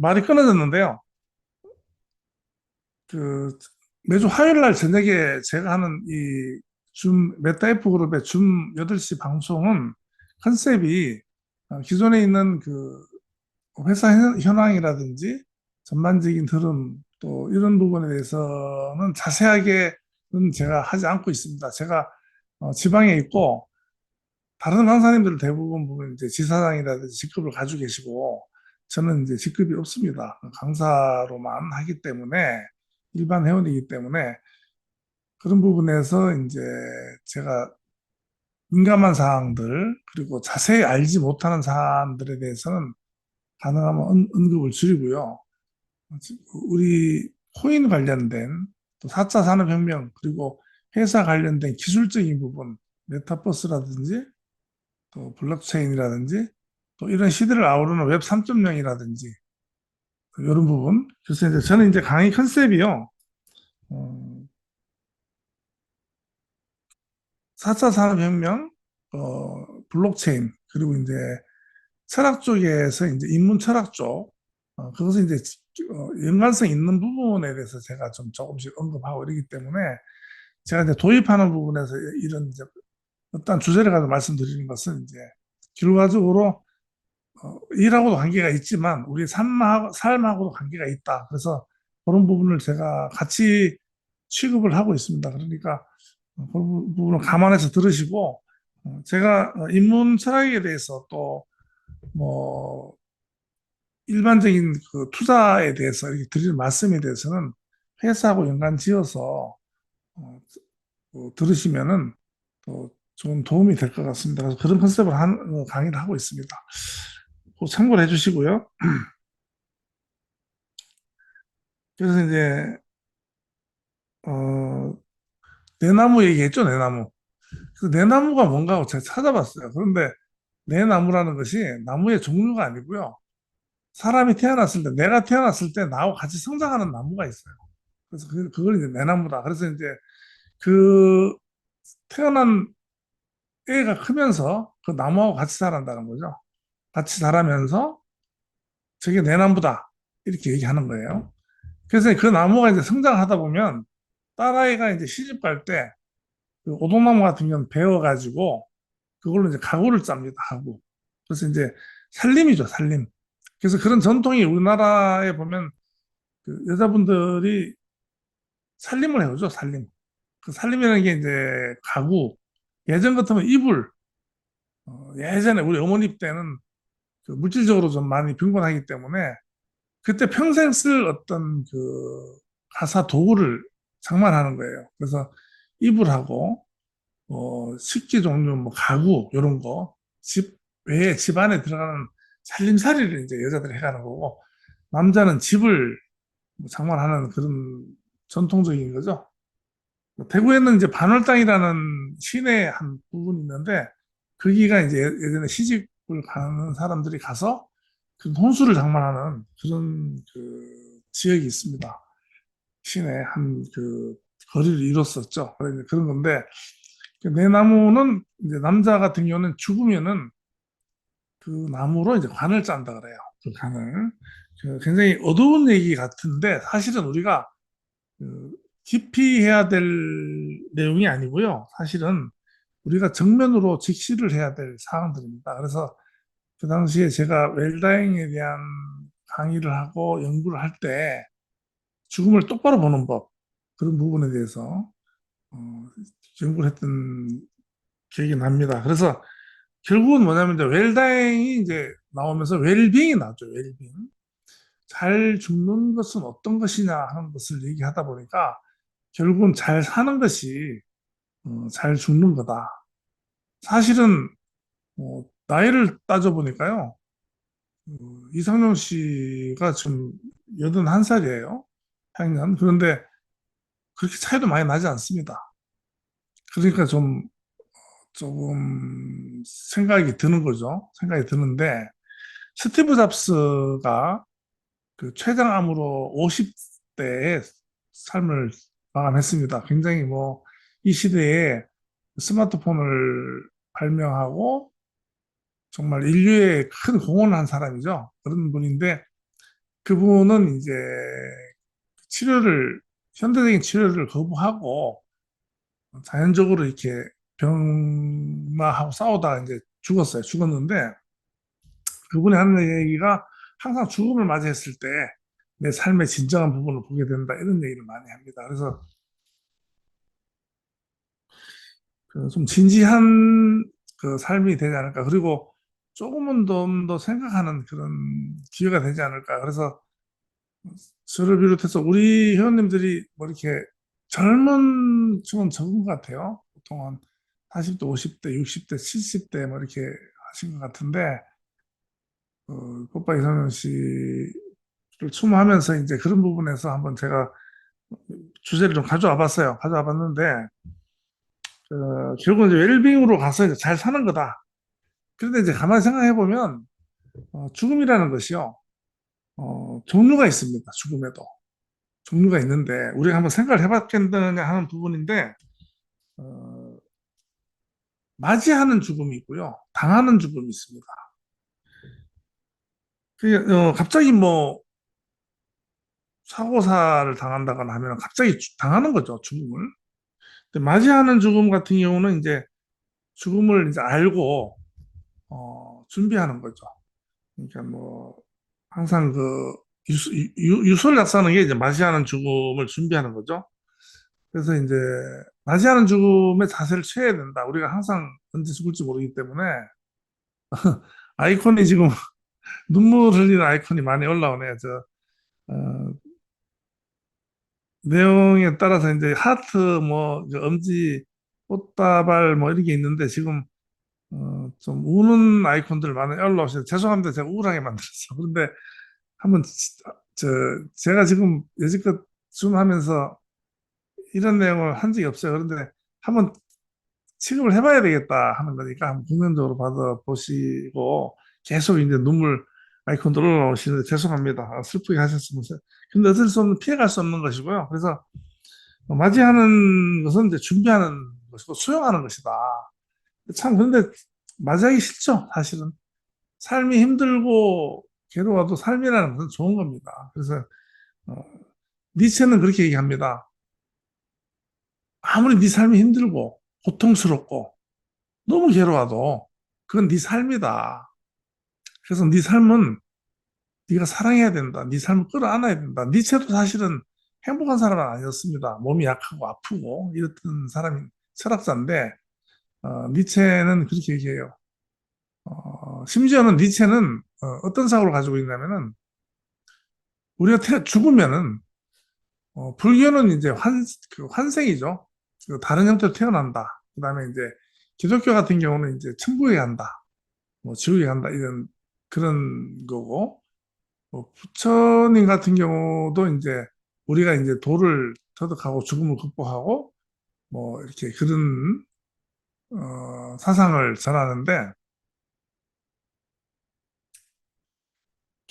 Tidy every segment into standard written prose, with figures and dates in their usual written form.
말이 끊어졌는데요. 그 매주 화요일 날 저녁에 제가 하는 이 메타F 그룹의 줌 8시 방송은 컨셉이 기존에 있는 그 회사 현황이라든지 전반적인 흐름 또 이런 부분에 대해서는 자세하게는 제가 하지 않고 있습니다. 제가 지방에 있고 다른 강사님들 대부분 보면 이제 지사장이라든지 직급을 가지고 계시고 저는 이제 직급이 없습니다. 강사로만 하기 때문에 일반 회원이기 때문에 그런 부분에서 이제 제가 민감한 사항들 그리고 자세히 알지 못하는 사안들에 대해서는 가능하면 언급을 줄이고요. 우리 코인 관련된 또 4차 산업혁명 그리고 회사 관련된 기술적인 부분 메타버스라든지 또 블록체인이라든지 또 이런 시대를 아우르는 웹 3.0이라든지 이런 부분. 그래서 이제 저는 이제 강의 컨셉이요. 어, 4차 산업혁명, 블록체인, 그리고 이제 철학 쪽에서 이제 인문 철학 쪽, 그것은 이제 연관성 있는 부분에 대해서 제가 좀 조금씩 언급하고 이러기 때문에 제가 이제 도입하는 부분에서 이런 이제 어떤 주제를 가지고 말씀드리는 것은 이제 결과적으로 일하고도 관계가 있지만 우리 삶하고도 관계가 있다. 그래서 그런 부분을 제가 같이 취급을 하고 있습니다. 그러니까 그런 부분을 감안해서 들으시고 제가 인문 철학에 대해서 또 뭐 일반적인 그 투자에 대해서 이렇게 드리는 말씀에 대해서는 회사하고 연관 지어서 어, 들으시면은 또 좋은 도움이 될 것 같습니다. 그래서 그런 컨셉을 강의를 하고 있습니다. 꼭 참고를 해주시고요. 그래서 이제 어, 내나무 얘기했죠, 내나무. 그 내나무가 뭔가 하고 제가 찾아봤어요. 그런데 내나무라는 것이 나무의 종류가 아니고요. 사람이 태어났을 때, 내가 태어났을 때 나하고 같이 성장하는 나무가 있어요. 그래서 그걸 이제 내나무다. 그래서 이제 그 태어난 애가 크면서 그 나무하고 같이 자란다는 거죠. 같이 자라면서 저게 내나무다. 이렇게 얘기하는 거예요. 그래서 그 나무가 이제 성장하다 보면 딸아이가 이제 시집 갈 때 그 오동나무 같은 경우는 베어가지고 그걸로 이제 가구를 짭니다. 가구. 그래서 이제 살림이죠, 살림. 그래서 그런 전통이 우리나라에 보면 그 여자분들이 살림을 해오죠, 살림. 그 살림이라는 게 이제 가구. 예전 같으면 이불. 예전에 우리 어머니 때는 그 물질적으로 좀 많이 빈곤하기 때문에 그때 평생 쓸 어떤 그 가사 도구를 장만하는 거예요. 그래서 이불하고 식기 종류, 뭐 가구 이런 거, 집 외에 집 안에 들어가는 살림살이를 이제 여자들이 해가는 거고 남자는 집을 뭐 장만하는 그런 전통적인 거죠. 뭐 대구에는 이제 반월당이라는 시내 한 부분이 있는데 거기가 이제 예전에 시집을 가는 사람들이 가서 그 혼수를 장만하는 그런 그 지역이 있습니다. 시내 한 그 거리를 이뤘었죠. 그런 건데 그 내나무는 이제 남자 같은 경우는 죽으면은 그 나무로 이제 관을 짠다 그래요. 그 관을. 굉장히 어두운 얘기 같은데 사실은 우리가 그 깊이 해야 될 내용이 아니고요. 사실은 우리가 정면으로 직시를 해야 될 사항들입니다. 그래서 그 당시에 제가 웰다잉에 대한 강의를 하고 연구를 할 때 죽음을 똑바로 보는 법 그런 부분에 대해서 어, 연구를 했던 기억이 납니다. 그래서 결국은 뭐냐면 이제 웰다잉이 이제 나오면서 웰빙이 나왔죠. 웰빙. 잘 죽는 것은 어떤 것이냐 하는 것을 얘기하다 보니까 결국은 잘 사는 것이 잘 죽는 거다. 사실은 나이를 따져보니까요. 이상용 씨가 지금 81살이에요. 학년. 그런데 그렇게 차이도 많이 나지 않습니다. 그러니까 조금 생각이 드는 거죠. 생각이 드는데 스티브 잡스가 그 췌장암으로 50대에 삶을 마감했습니다. 굉장히 뭐 이 시대에 스마트폰을 발명하고 정말 인류에 큰 공헌을 한 사람이죠. 그런 분인데 그분은 이제 치료를, 현대적인 치료를 거부하고 자연적으로 이렇게 병마하고 싸우다가 이제 죽었어요. 죽었는데 그분이 하는 얘기가 항상 죽음을 맞이했을 때 내 삶의 진정한 부분을 보게 된다. 이런 얘기를 많이 합니다. 그래서 그좀 진지한 그 삶이 되지 않을까. 그리고 조금은 더 생각하는 그런 기회가 되지 않을까. 그래서 저를 비롯해서 우리 회원님들이 뭐 이렇게 젊은 층은 적은 것 같아요. 보통 한 40대, 50대, 60대, 70대 뭐 이렇게 하신 것 같은데, 꽃바이 성현 씨를 추모하면서 이제 그런 부분에서 한번 제가 주제를 좀 가져와 봤어요. 가져와 봤는데, 결국은 이제 웰빙으로 가서 이제 잘 사는 거다. 그런데 이제 가만히 생각해 보면, 죽음이라는 것이요, 종류가 있습니다. 죽음에도. 종류가 있는데, 우리가 한번 생각을 해봤겠느냐 하는 부분인데, 어, 맞이하는 죽음이 있고요. 당하는 죽음이 있습니다. 갑자기 뭐, 사고사를 당한다거나 하면 갑자기 당하는 거죠. 죽음을. 근데 맞이하는 죽음 같은 경우는 이제 죽음을 이제 알고, 준비하는 거죠. 그러니까 뭐, 항상 그, 유솔 약사는 게 이제 맞이하는 죽음을 준비하는 거죠. 그래서 이제 맞이하는 죽음의 자세를 취해야 된다. 우리가 항상 언제 죽을지 모르기 때문에 아이콘이 지금 눈물 흘리는 아이콘이 많이 올라오네요. 어, 내용에 따라서 이제 하트 뭐 엄지 꽃다발 뭐 이런 게 있는데 지금 좀 우는 아이콘들 많이 올라오셔서 죄송합니다. 제가 우울하게 만들었어. 그런데 한번 저 제가 지금 여지껏 줌 하면서 이런 내용을 한 적이 없어요. 그런데 한번 취급을 해봐야 되겠다 하는 거니까 한번 긍정적으로 받아보시고 계속 이제 눈물 아이콘들 올라오시는데 죄송합니다. 슬프게 하셨으면. 근데 어쩔 수 없는 피해갈 수 없는 것이고요. 그래서 맞이하는 것은 이제 준비하는 것이고 수용하는 것이다. 참 근데 맞이하기 싫죠, 사실은. 삶이 힘들고 괴로워도 삶이라는 것은 좋은 겁니다. 그래서 어, 니체는 그렇게 얘기합니다. 아무리 네 삶이 힘들고 고통스럽고 너무 괴로워도 그건 네 삶이다. 그래서 네 삶은 네가 사랑해야 된다. 네 삶을 끌어안아야 된다. 니체도 사실은 행복한 사람은 아니었습니다. 몸이 약하고 아프고 이랬던 사람이 철학자인데 니체는 그렇게 얘기해요. 심지어는 니체는 떤 사고를 가지고 있냐면은 우리가 죽으면은 불교는 이제 그 환생이죠. 그 다른 형태로 태어난다. 그다음에 이제 기독교 같은 경우는 이제 천국에 간다. 뭐 지옥에 간다 이런 그런 거고 부처님 같은 경우도 이제 우리가 이제 도를 터득하고 죽음을 극복하고 뭐 이렇게 그런 사상을 전하는데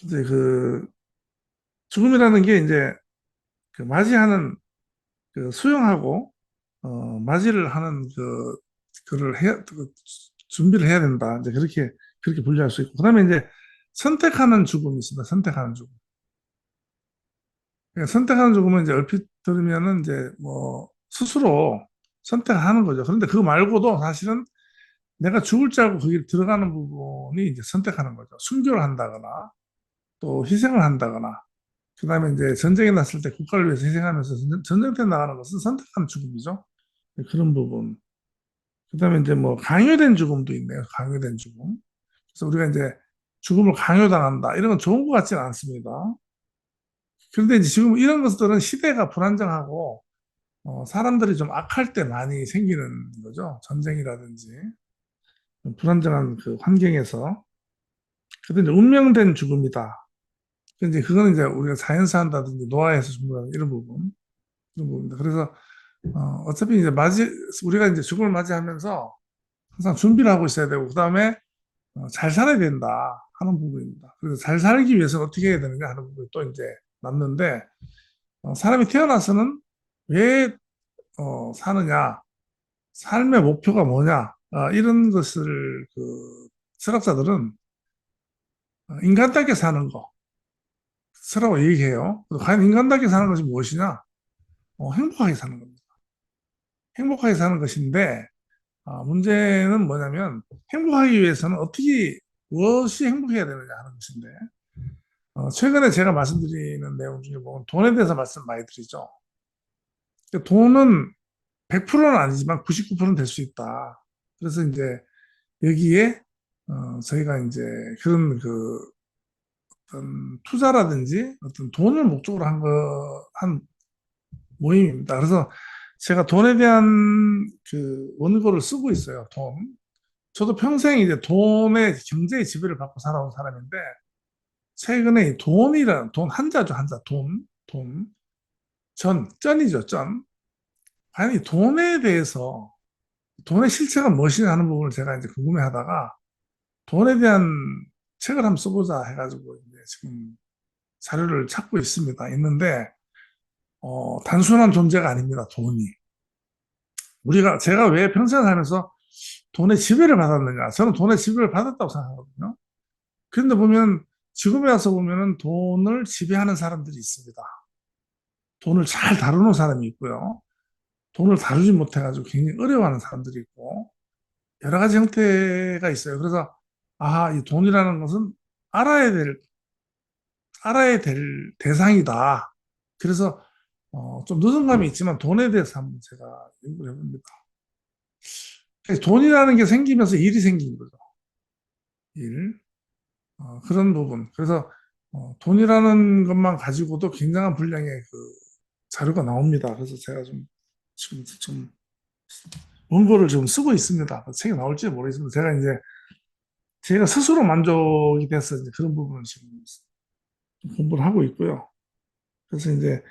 이제 그 죽음이라는 게 이제 그 맞이하는 그 수용하고 맞이를 하는 그를 준비를 해야 된다. 이제 그렇게 분류할 수 있고 그다음에 이제 선택하는 죽음이 있습니다. 선택하는 죽음. 그러니까 선택하는 죽음은 이제 얼핏 들으면은 이제 뭐 스스로 선택하는 거죠. 그런데 그거 말고도 사실은 내가 죽을 줄 알고 거기 들어가는 부분이 이제 선택하는 거죠. 순교를 한다거나 또 희생을 한다거나 그다음에 이제 전쟁이 났을 때 국가를 위해서 희생하면서 전쟁터에 나가는 것은 선택한 죽음이죠. 그런 부분. 그다음에 이제 뭐 강요된 죽음도 있네요. 강요된 죽음. 그래서 우리가 이제 죽음을 강요당한다. 이런 건 좋은 것 같지는 않습니다. 그런데 이제 지금 이런 것들은 시대가 불안정하고 사람들이 좀 악할 때 많이 생기는 거죠. 전쟁이라든지 불안정한 그 환경에서. 근데 이제 운명된 죽음이다. 근데 이제 그거는 이제 우리가 자연사 한다든지 노화에서 죽는다는 이런 부분, 그런 부분입니다. 그래서 어차피 이제 우리가 이제 죽음을 맞이하면서 항상 준비를 하고 있어야 되고 그다음에 잘 살아야 된다 하는 부분입니다. 그래서 잘 살기 위해서는 어떻게 해야 되느냐 하는 부분이 또 이제 남는데 사람이 태어나서는 왜 사느냐, 삶의 목표가 뭐냐, 이런 것을 그 철학자들은 인간답게 사는 거, 쓰라고 얘기해요. 과연 인간답게 사는 것이 무엇이냐? 행복하게 사는 겁니다. 행복하게 사는 것인데, 문제는 뭐냐면, 행복하기 위해서는 어떻게, 무엇이 행복해야 되느냐 하는 것인데, 최근에 제가 말씀드리는 내용 중에 보면 돈에 대해서 말씀 많이 드리죠. 돈은 100%는 아니지만 99%는 될 수 있다. 그래서 이제 여기에 저희가 이제 그런 그 어떤 투자라든지 어떤 돈을 목적으로 한 모임입니다. 그래서 제가 돈에 대한 그 원고를 쓰고 있어요. 돈. 저도 평생 이제 돈의 경제의 지배를 받고 살아온 사람인데 최근에 이 돈이라는 돈 한자죠, 한자 돈, 쩐이죠, 쩐. 과연 이 돈에 대해서 돈의 실체가 무엇이냐 하는 부분을 제가 이제 궁금해하다가 돈에 대한 책을 한번 써보자 해가지고 이제 지금 자료를 찾고 있는데 단순한 존재가 아닙니다. 돈이 제가 왜 평생 살면서 돈의 지배를 받았느냐? 저는 돈의 지배를 받았다고 생각하거든요. 그런데 보면 지금에 와서 보면은 돈을 지배하는 사람들이 있습니다. 돈을 잘 다루는 사람이 있고요. 돈을 다루지 못해가지고 굉장히 어려워하는 사람들이 있고 여러 가지 형태가 있어요. 그래서 이 돈이라는 것은 알아야 될 알아야 될 대상이다. 그래서 좀 늦은 감이 있지만 돈에 대해서 한번 제가 연구를 해봅니다. 돈이라는 게 생기면서 일이 생긴 거죠. 일. 그런 부분. 그래서 돈이라는 것만 가지고도 굉장한 분량의 그 자료가 나옵니다. 그래서 제가 지금 좀 원고를 지금 쓰고 있습니다. 책이 나올지 모르겠습니다. 제가 스스로 만족이 돼서 이제 그런 부분을 지금 공부를 하고 있고요. 그래서 이제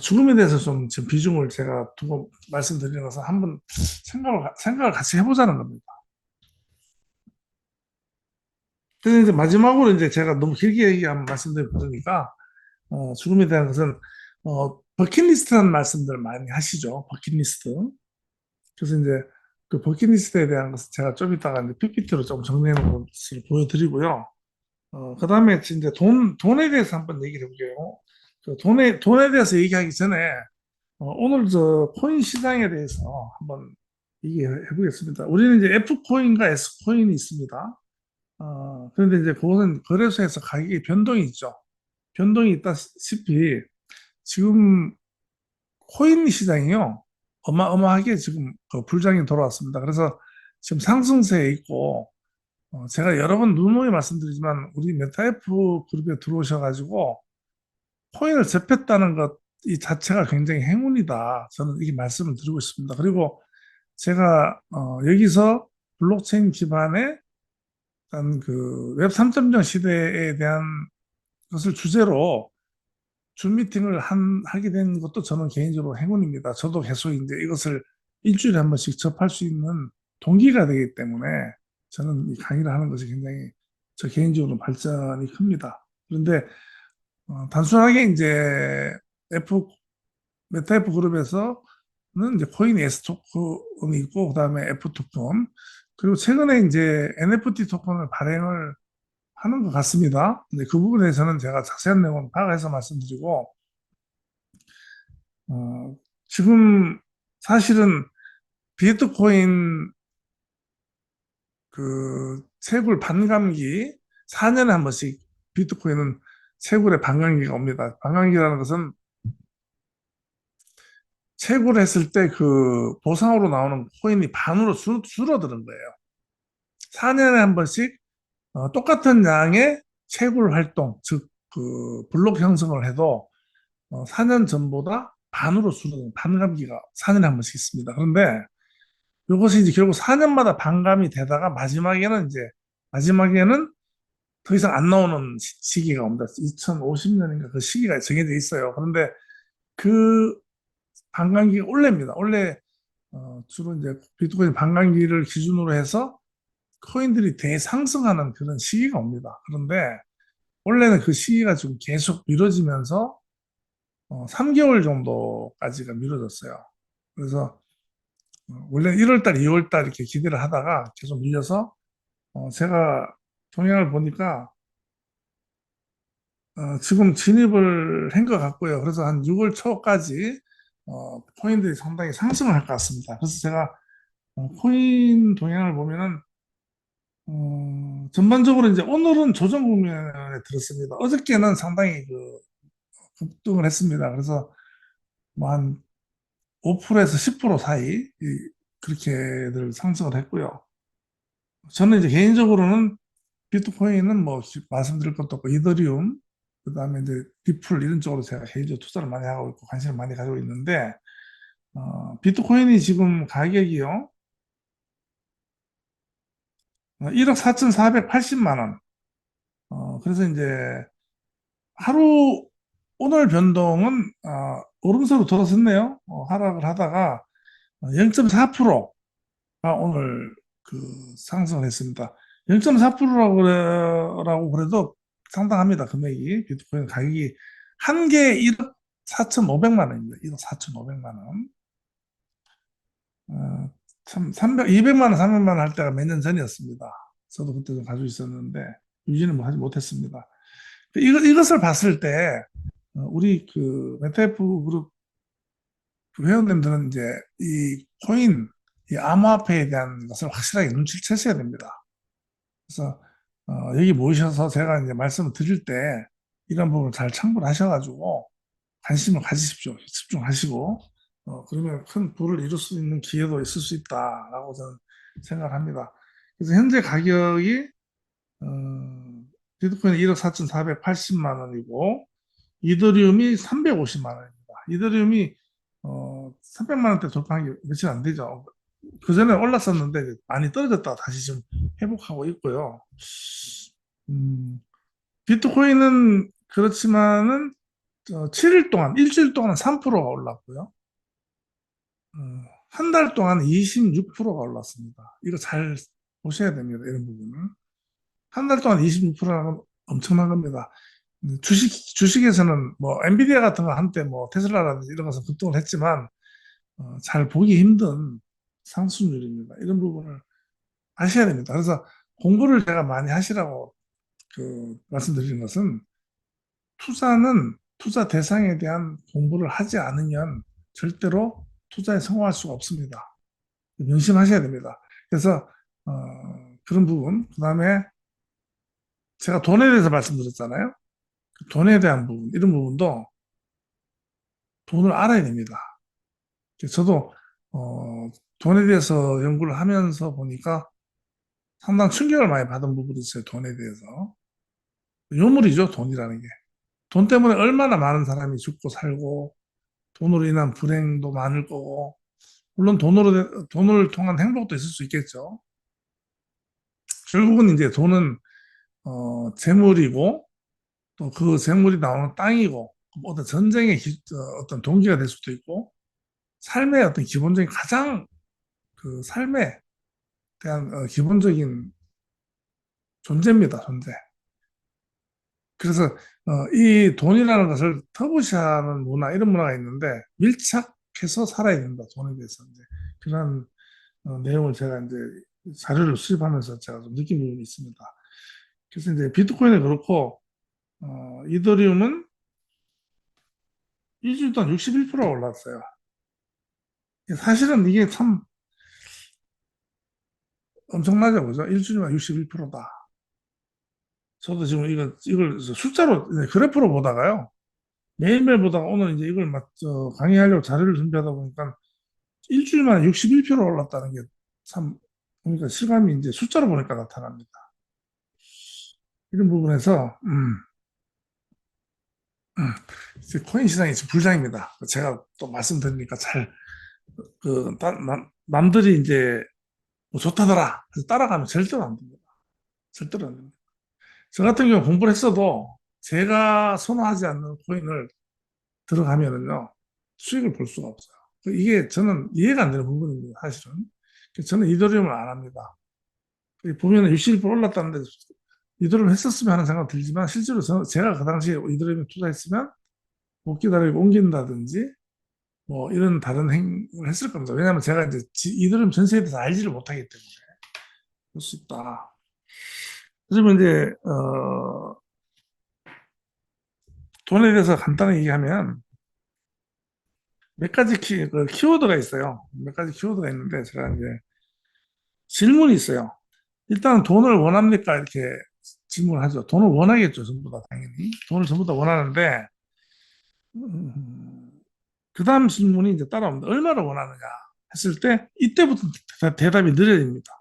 죽음에 대해서 좀 지금 비중을 제가 두고 말씀드리는 것은 한번 생각을 같이 해보자는 겁니다. 그래서 이제 마지막으로 이제 제가 너무 길게 얘기하면 말씀드리니까 죽음에 대한 것은 버킷리스트라는 말씀들 많이 하시죠. 버킷리스트. 그래서 이제 그 버킷리스트에 대한 것은 제가 좀 이따가 이제 PPT로 좀 정리해 놓은 것을 보여드리고요. 그 다음에 이제 돈에 대해서 한번 얘기를 해볼게요. 돈에 대해서 얘기하기 전에 오늘 저 코인 시장에 대해서 한번 얘기해 보겠습니다. 우리는 이제 F코인과 S코인이 있습니다. 그런데 이제 그것은 거래소에서 가격이 변동이 있죠. 변동이 있다시피 지금 코인 시장이요. 어마어마하게 지금 그 불장이 돌아왔습니다. 그래서 지금 상승세에 있고 제가 여러 번 누누이 말씀드리지만 우리 메타F 그룹에 들어오셔가지고 코인을 접했다는 것 이 자체가 굉장히 행운이다. 저는 이렇게 말씀을 드리고 싶습니다. 그리고 제가 여기서 블록체인 기반의 어떤 그 웹 3.0 시대에 대한 것을 주제로 줌 미팅을 하게 된 것도 저는 개인적으로 행운입니다. 저도 계속 이제 이것을 일주일에 한 번씩 접할 수 있는 동기가 되기 때문에 저는 이 강의를 하는 것이 굉장히 저 개인적으로 발전이 큽니다. 그런데 단순하게 이제 F 메타F 그룹에서는 이제 코인 S 토큰이 있고 그다음에 F 토큰 그리고 최근에 이제 NFT 토큰을 발행을 하는 것 같습니다. 근데 그 부분에 대해서는 제가 자세한 내용은 파악해서 말씀드리고 어, 지금 사실은 비트코인 그 채굴 반감기 4년에 한 번씩 비트코인은 채굴의 반감기가 옵니다. 반감기라는 것은 채굴했을 때 그 보상으로 나오는 코인이 반으로 줄어드는 거예요. 4년에 한 번씩 똑같은 양의 채굴 활동, 즉 그 블록 형성을 해도 4년 전보다 반으로 줄어드는 반감기가 4년에 한 번씩 있습니다. 그런데 이것이 이제 결국 4년마다 반감이 되다가 마지막에는 더 이상 안 나오는 시기가 옵니다. 2050년인가 그 시기가 정해져 있어요. 그런데 그 반감기가 올해입니다. 원래 주로 이제 비트코인 반감기를 기준으로 해서 코인들이 대상승하는 그런 시기가 옵니다. 그런데 원래는 그 시기가 좀 계속 미뤄지면서 3개월 정도까지가 미뤄졌어요. 그래서 원래 1월 달, 2월 달 이렇게 기대를 하다가 계속 밀려서 제가 동향을 보니까 지금 진입을 한 것 같고요. 그래서 한 6월 초까지 코인들이 상당히 상승을 할 것 같습니다. 그래서 제가 코인 동향을 보면은 전반적으로 이제 오늘은 조정 국면에 들었습니다. 어저께는 상당히 그 급등을 했습니다. 그래서 뭐 한 5%에서 10% 사이 그렇게들 상승을 했고요. 저는 이제 개인적으로는 비트코인은 뭐 말씀드릴 것도 없고 이더리움 그다음에 이제 리플 이런 쪽으로 제가 개인적으로 투자를 많이 하고 있고 관심을 많이 가지고 있는데 비트코인이 지금 가격이요 1억 4,480만 원. 그래서 이제 하루 오늘 변동은 오름세로 돌아섰네요. 하락을 하다가 0.4%가 오늘 그 상승을 했습니다. 0.4%라고 그래도 상당합니다. 금액이 비트코인 가격이 한 개에 1억 4,500만 원입니다. 1억 4,500만 원. 참 200만 원, 300만 원 할 때가 몇 년 전이었습니다. 저도 그때 좀 가지고 있었는데 유지는 뭐 하지 못했습니다. 이것을 봤을 때 우리 그 메타F 그룹 그 회원님들은 이제 이 코인, 이 암호화폐에 대한 것을 확실하게 눈치를 채셔야 됩니다. 그래서 여기 모이셔서 제가 이제 말씀을 드릴 때 이런 부분을 잘 참고를 하셔가지고 관심을 가지십시오. 집중하시고 그러면 큰 부를 이룰 수 있는 기회도 있을 수 있다라고 저는 생각을 합니다. 그래서 현재 가격이 어, 비트코인 1억 4,480만 원이고 이더리움이 350만 원입니다. 이더리움이 300만 원대 돌파한 게 며칠 안 되죠. 그 전에 올랐었는데 많이 떨어졌다가 다시 좀 회복하고 있고요. 음, 비트코인은 그렇지만은 7일 동안, 일주일 동안 3%가 올랐고요. 한 달 동안 26%가 올랐습니다. 이거 잘 보셔야 됩니다. 이런 부분은. 한 달 동안 26%라는 엄청난 겁니다. 주식에서는 뭐 엔비디아 같은 거 한때 뭐 테슬라라든지 이런 것은 급등을 했지만 잘 보기 힘든 상승률입니다. 이런 부분을 아셔야 됩니다. 그래서 공부를 제가 많이 하시라고 그 말씀드리는 것은 투자는 투자 대상에 대한 공부를 하지 않으면 절대로 투자에 성공할 수가 없습니다. 명심하셔야 됩니다. 그래서 그런 부분, 그다음에 제가 돈에 대해서 말씀드렸잖아요. 그 돈에 대한 부분, 이런 부분도 돈을 알아야 됩니다. 저도 돈에 대해서 연구를 하면서 보니까 상당 충격을 많이 받은 부분이 있어요. 돈에 대해서. 요물이죠, 돈이라는 게. 돈 때문에 얼마나 많은 사람이 죽고 살고 돈으로 인한 불행도 많을 거고 물론 돈을 통한 행복도 있을 수 있겠죠. 결국은 이제 돈은 재물이고 또 그 재물이 나오는 땅이고 어떤 전쟁의 어떤 동기가 될 수도 있고 삶의 어떤 기본적인 가장 그 삶에 대한 기본적인 존재입니다, 존재. 그래서 이 돈이라는 것을 터부시하는 문화 이런 문화가 있는데 밀착해서 살아야 된다, 돈에 대해서 이제 그런 내용을 제가 이제 자료를 수집하면서 제가 좀 느낀 부분이 있습니다. 그래서 이제 비트코인은 그렇고 이더리움은 일주일 동안 61%가 올랐어요. 사실은 이게 참 엄청나죠, 그죠? 일주일만 61%다. 저도 지금 이걸 숫자로 그래프로 보다가요. 매일매일 보다가 오늘 이제 이걸 강의하려고 자료를 준비하다 보니까 일주일 만에 61% 올랐다는 게 참, 그러니까 실감이 이제 숫자로 보니까 나타납니다. 이런 부분에서, 이제 코인 시장이 지금 불장입니다. 제가 또 말씀드리니까 남들이 이제 뭐 좋다더라. 그래서 따라가면 절대로 안 됩니다. 절대로 안 됩니다. 저 같은 경우 공부를 했어도 제가 선호하지 않는 코인을 들어가면은요, 수익을 볼 수가 없어요. 이게 저는 이해가 안 되는 부분입니다, 사실은. 저는 이더리움을 안 합니다. 보면 61% 올랐다는데 이더리움 했었으면 하는 생각 들지만 실제로 제가 그 당시에 이더리움에 투자했으면 못 기다리고 옮긴다든지 뭐 이런 다른 행을 했을 겁니다. 왜냐하면 제가 이제 이더리움 전세에 대해서 알지를 못하기 때문에 그럴 수 있다. 그러면 이제 돈에 대해서 간단히 얘기하면 몇 가지 키워드가 있어요. 몇 가지 키워드가 있는데 제가 이제 질문이 있어요. 일단 돈을 원합니까? 이렇게 질문을 하죠. 돈을 원하겠죠. 전부 다 당연히. 돈을 전부 다 원하는데 그 다음 질문이 이제 따라옵니다. 얼마를 원하느냐 했을 때 이때부터 대답이 느려집니다.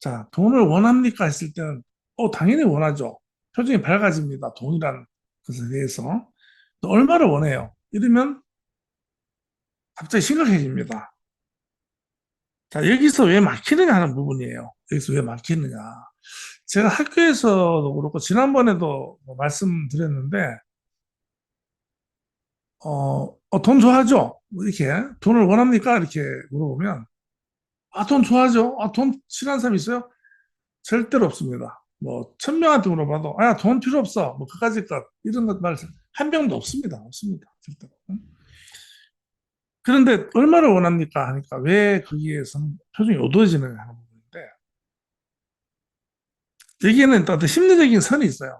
자, 돈을 원합니까? 했을 때는 당연히 원하죠. 표정이 밝아집니다. 돈이란 것에 대해서. 또 얼마를 원해요? 이러면 갑자기 심각해집니다. 자, 여기서 왜 막히느냐 하는 부분이에요. 여기서 왜 막히느냐. 제가 학교에서도 그렇고, 지난번에도 뭐 말씀드렸는데, 돈 좋아하죠? 뭐 이렇게, 돈을 원합니까? 이렇게 물어보면, 돈 좋아하죠? 돈 싫어하는 사람 있어요? 절대로 없습니다. 뭐, 1,000명한테 물어봐도, 돈 필요 없어. 뭐, 그까짓 것, 이런 것 말, 한 명도 없습니다. 없습니다. 절대로. 응? 그런데 얼마를 원합니까? 하니까 왜 거기에서 표정이 어두워지느냐 하는 부분인데, 여기에는 또 어떤 심리적인 선이 있어요.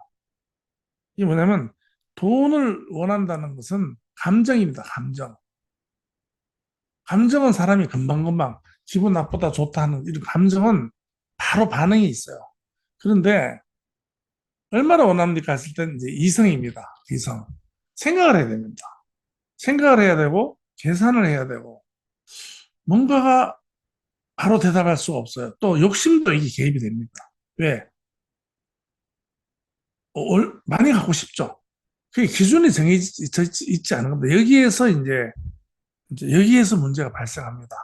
이게 뭐냐면 돈을 원한다는 것은 감정입니다. 감정. 감정은 사람이 금방금방 기분 나쁘다 좋다 하는 이런 감정은 바로 반응이 있어요. 그런데 얼마나 원합니까 했을 때는 이제 이성입니다. 이성. 생각을 해야 됩니다. 생각을 해야 되고 계산을 해야 되고 뭔가가 바로 대답할 수가 없어요. 또 욕심도 이게 개입이 됩니다. 왜? 많이 갖고 싶죠. 그게 기준이 정해져 있지 않은 겁니다. 이제 여기에서 문제가 발생합니다.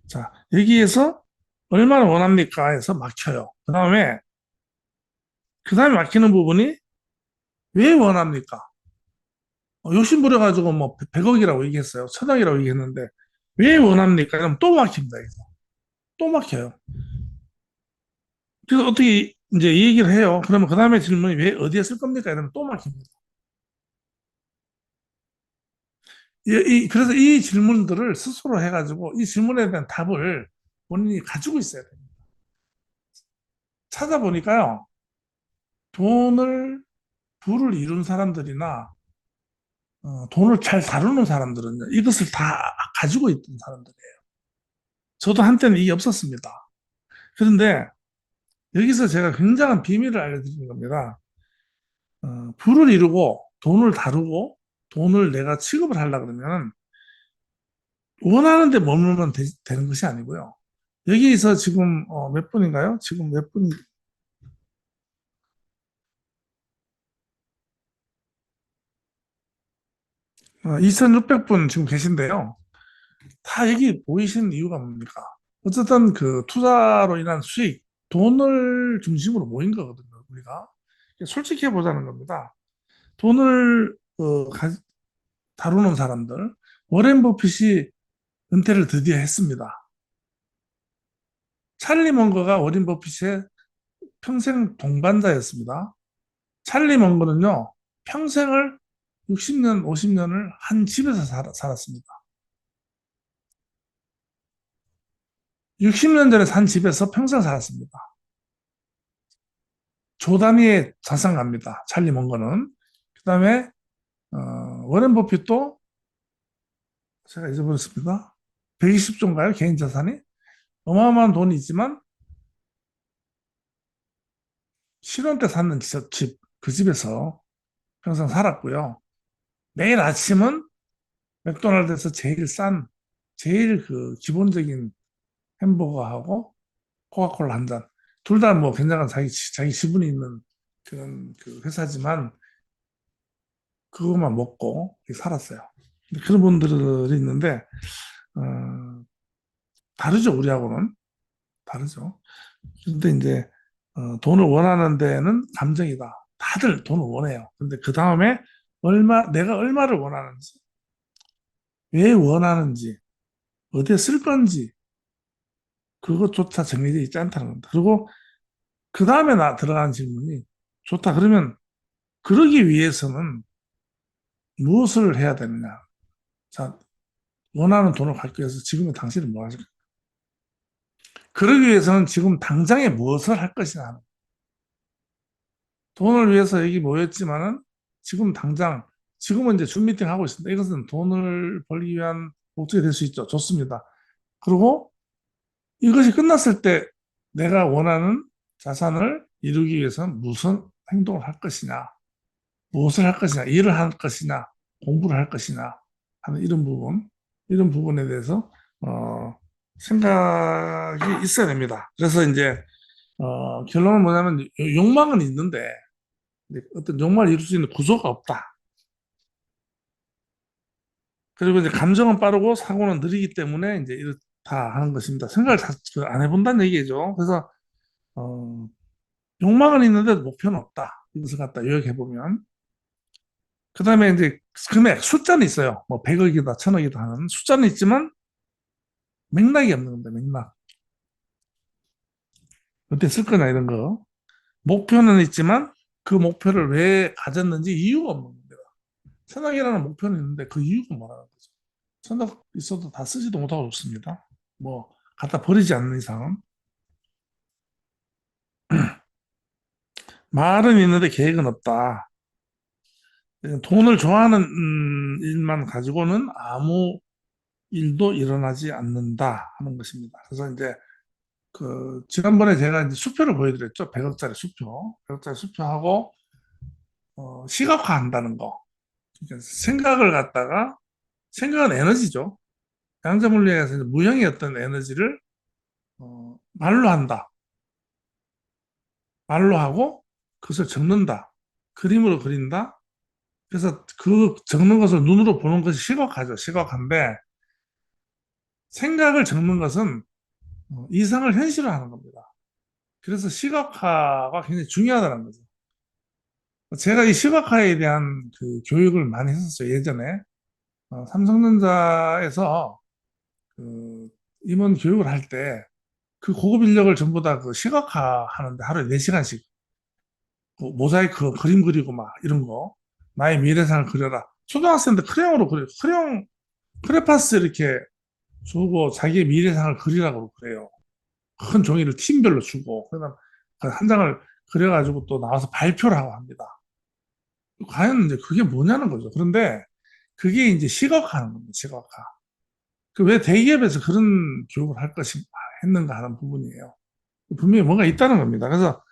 자, 여기에서 얼마나 원합니까? 해서 막혀요. 그 다음에 막히는 부분이 왜 원합니까? 욕심 부려가지고 뭐 100억이라고 얘기했어요. 1,000억이라고 얘기했는데 왜 원합니까? 그럼 또 막힙니다. 여기서. 또 막혀요. 그래서 어떻게 이제 이 얘기를 해요. 그러면 그 다음에 질문이 왜 어디에 쓸 겁니까? 이러면 또 막힙니다. 그래서 이 질문들을 스스로 해가지고 이 질문에 대한 답을 본인이 가지고 있어야 돼요. 찾아보니까요. 돈을 부를 이룬 사람들이나 돈을 잘 다루는 사람들은요, 이것을 다 가지고 있던 사람들이에요. 저도 한때는 이게 없었습니다. 그런데 여기서 제가 굉장한 비밀을 알려드리는 겁니다. 부를 이루고 돈을 다루고 돈을 내가 취급을 하려 그러면 원하는 데 머물면 되는 것이 아니고요. 여기서 지금 몇 분인가요? 지금 몇 분, 2,600분 지금 계신데요. 다 여기 보이시는 이유가 뭡니까? 어쨌든 그 투자로 인한 수익, 돈을 중심으로 모인 거거든요, 우리가. 솔직히 해보자는 겁니다. 돈을 다루는 사람들, 워렌 버핏이 은퇴를 드디어 했습니다. 찰리 먼거가 워렌 버핏의 평생 동반자였습니다. 찰리 먼거는요, 평생을 60년, 50년을 한 집에서 살았습니다. 60년 전에 산 집에서 평생 살았습니다. 조 단위의 자산가입니다. 찰리 먼거는. 그 다음에 워렌 버핏도 제가 잊어버렸습니다. 120조인가요? 개인 자산이? 어마어마한 돈이 있지만 신혼 때 샀는 집, 그 집에서 평생 살았고요. 매일 아침은 맥도날드에서 제일 그 기본적인 햄버거하고 코카콜라 한 잔. 둘 다 뭐 굉장한 자기 지분이 있는 그런 그 회사지만 그것만 먹고 살았어요. 그런 분들이 있는데, 어, 다르죠, 우리하고는. 다르죠. 근데 이제, 돈을 원하는 데는 감정이다. 다들 돈을 원해요. 근데 그 다음에 내가 얼마를 원하는지, 왜 원하는지, 어디에 쓸 건지, 그것조차 정해져 있지 않다는 겁니다. 그리고 그 다음에 들어가는 질문이, 좋다. 그러면 그러기 위해서는 무엇을 해야 되느냐. 자, 원하는 돈을 갖기 위해서 지금의 당신은 뭐 하실까? 그러기 위해서는 지금 당장에 무엇을 할 것이냐. 돈을 위해서 여기 모였지만은 지금 당장, 지금은 이제 줌 미팅 하고 있습니다. 이것은 돈을 벌기 위한 목적이 될 수 있죠. 좋습니다. 그리고 이것이 끝났을 때 내가 원하는 자산을 이루기 위해서는 무슨 행동을 할 것이냐, 무엇을 할 것이냐, 일을 할 것이냐, 공부를 할 것이냐 하는 이런 부분에 대해서 생각이 있어야 됩니다. 그래서 이제 결론은 뭐냐면 욕망은 있는데 어떤 욕망을 이룰 수 있는 구조가 없다. 그리고 이제 감정은 빠르고 사고는 느리기 때문에 이제 이렇다 하는 것입니다. 생각을 안 해본다는 얘기죠. 그래서 어, 욕망은 있는데 목표는 없다. 이것을 갖다 요약해 보면 그다음에 이제 금액 숫자는 있어요. 뭐 100억이다, 1000억이다 하는 숫자는 있지만 맥락이 없는 겁니다. 맥락. 어떻게 쓸 거냐 이런 거. 목표는 있지만 그 목표를 왜 가졌는지 이유가 없는 겁니다. 천억이라는 목표는 있는데 그 이유가 뭐라는 거죠. 천억 있어도 다 쓰지도 못하고 좋습니다. 뭐 갖다 버리지 않는 이상. 말은 있는데 계획은 없다. 돈을 좋아하는 일만 가지고는 아무 일도 일어나지 않는다 하는 것입니다. 그래서 이제 그 지난번에 제가 이제 수표를 보여드렸죠. 100억짜리 수표. 100억짜리 수표하고 시각화한다는 거. 그러니까 생각을 갖다가 생각은 에너지죠. 양자물리학에서 이제 무형의 어떤 에너지를 말로 한다. 말로 하고 그것을 적는다. 그림으로 그린다. 그래서 그 적는 것을 눈으로 보는 것이 시각화죠. 시각화인데 생각을 적는 것은 이상을 현실화하는 겁니다. 그래서 시각화가 굉장히 중요하다는 거죠. 제가 이 시각화에 대한 그 교육을 많이 했었어요. 예전에 삼성전자에서 그 임원 교육을 할 때 그 고급 인력을 전부 다 그 시각화 하는데 하루에 4시간씩 그 모자이크 그림 그리고 막 이런 거 나의 미래상을 그려라. 초등학생들 크레용으로 그려요. 크레파스 이렇게 주고 자기의 미래상을 그리라고 그래요. 큰 종이를 팀별로 주고 그다음 그한 장을 그려가지고 또 나와서 발표를 하고 합니다. 과연 이제 그게 뭐냐는 거죠. 그런데 그게 이제 시각화하는 겁니다. 시각화. 그 왜 대기업에서 그런 교육을 할 것인가 했는가 하는 부분이에요. 분명히 뭔가 있다는 겁니다. 그래서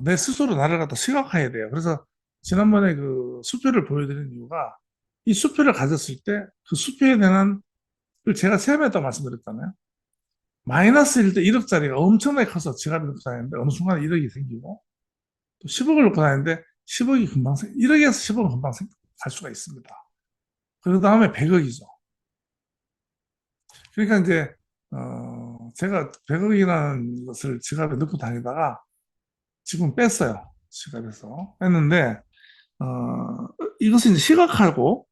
내 스스로 나를 갖다 시각화해야 돼요. 그래서 지난번에 그 수표를 보여드린 이유가 이 수표를 가졌을 때 그 수표에 대한 그 제가 세배했다고 말씀드렸잖아요. 마이너스일 때 1억짜리가 엄청나게 커서 지갑에 넣고 다니는데 어느 순간 1억이 생기고 또 10억을 넣고 다니는데 10억이 금방 1억에서 10억은 금방 살 수가 있습니다. 그 다음에 100억이죠. 그러니까 이제 제가 100억이라는 것을 지갑에 넣고 다니다가 지금 뺐어요. 지갑에서 뺐는데 이것을 이제 시각하고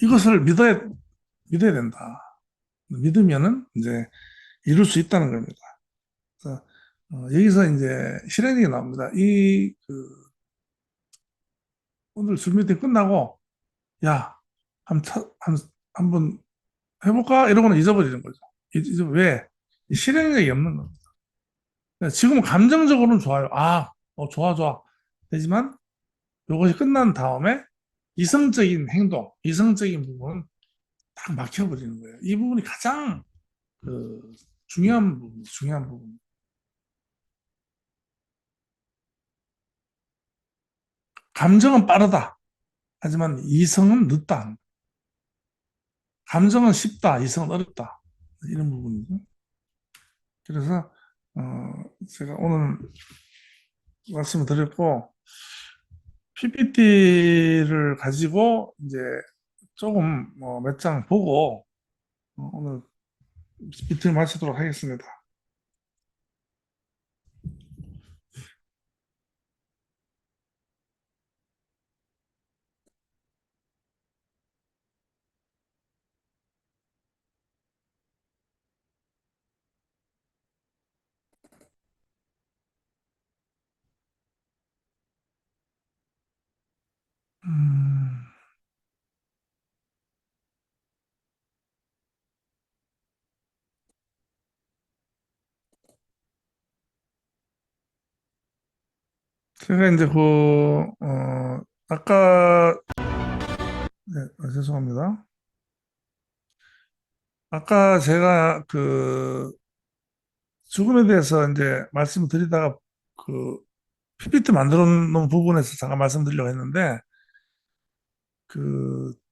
이것을 믿어야 된다. 믿으면은 이제 이룰 수 있다는 겁니다. 그래서 여기서 이제 실행력이 나옵니다. 오늘 줌 미팅 끝나고 야, 한번 해볼까? 이러고는 잊어버리는 거죠. 왜? 실행력이 없는 겁니다. 지금 감정적으로는 좋아요. 좋아, 좋아. 되지만 이것이 끝난 다음에 이성적인 행동, 이성적인 부분은 딱 막혀버리는 거예요. 이 부분이 가장 그 중요한 부분. 감정은 빠르다. 하지만 이성은 늦다. 감정은 쉽다. 이성은 어렵다. 이런 부분이죠. 그래서 제가 오늘 말씀을 드렸고 PPT를 가지고 이제 조금 몇 장 보고 오늘 미팅 마치도록 하겠습니다. 음, 제가 이제 아까, 네, 죄송합니다. 아까 제가 죽음에 대해서 이제 말씀드리다가 그 PPT 만들어 놓은 부분에서 잠깐 말씀드리려고 했는데,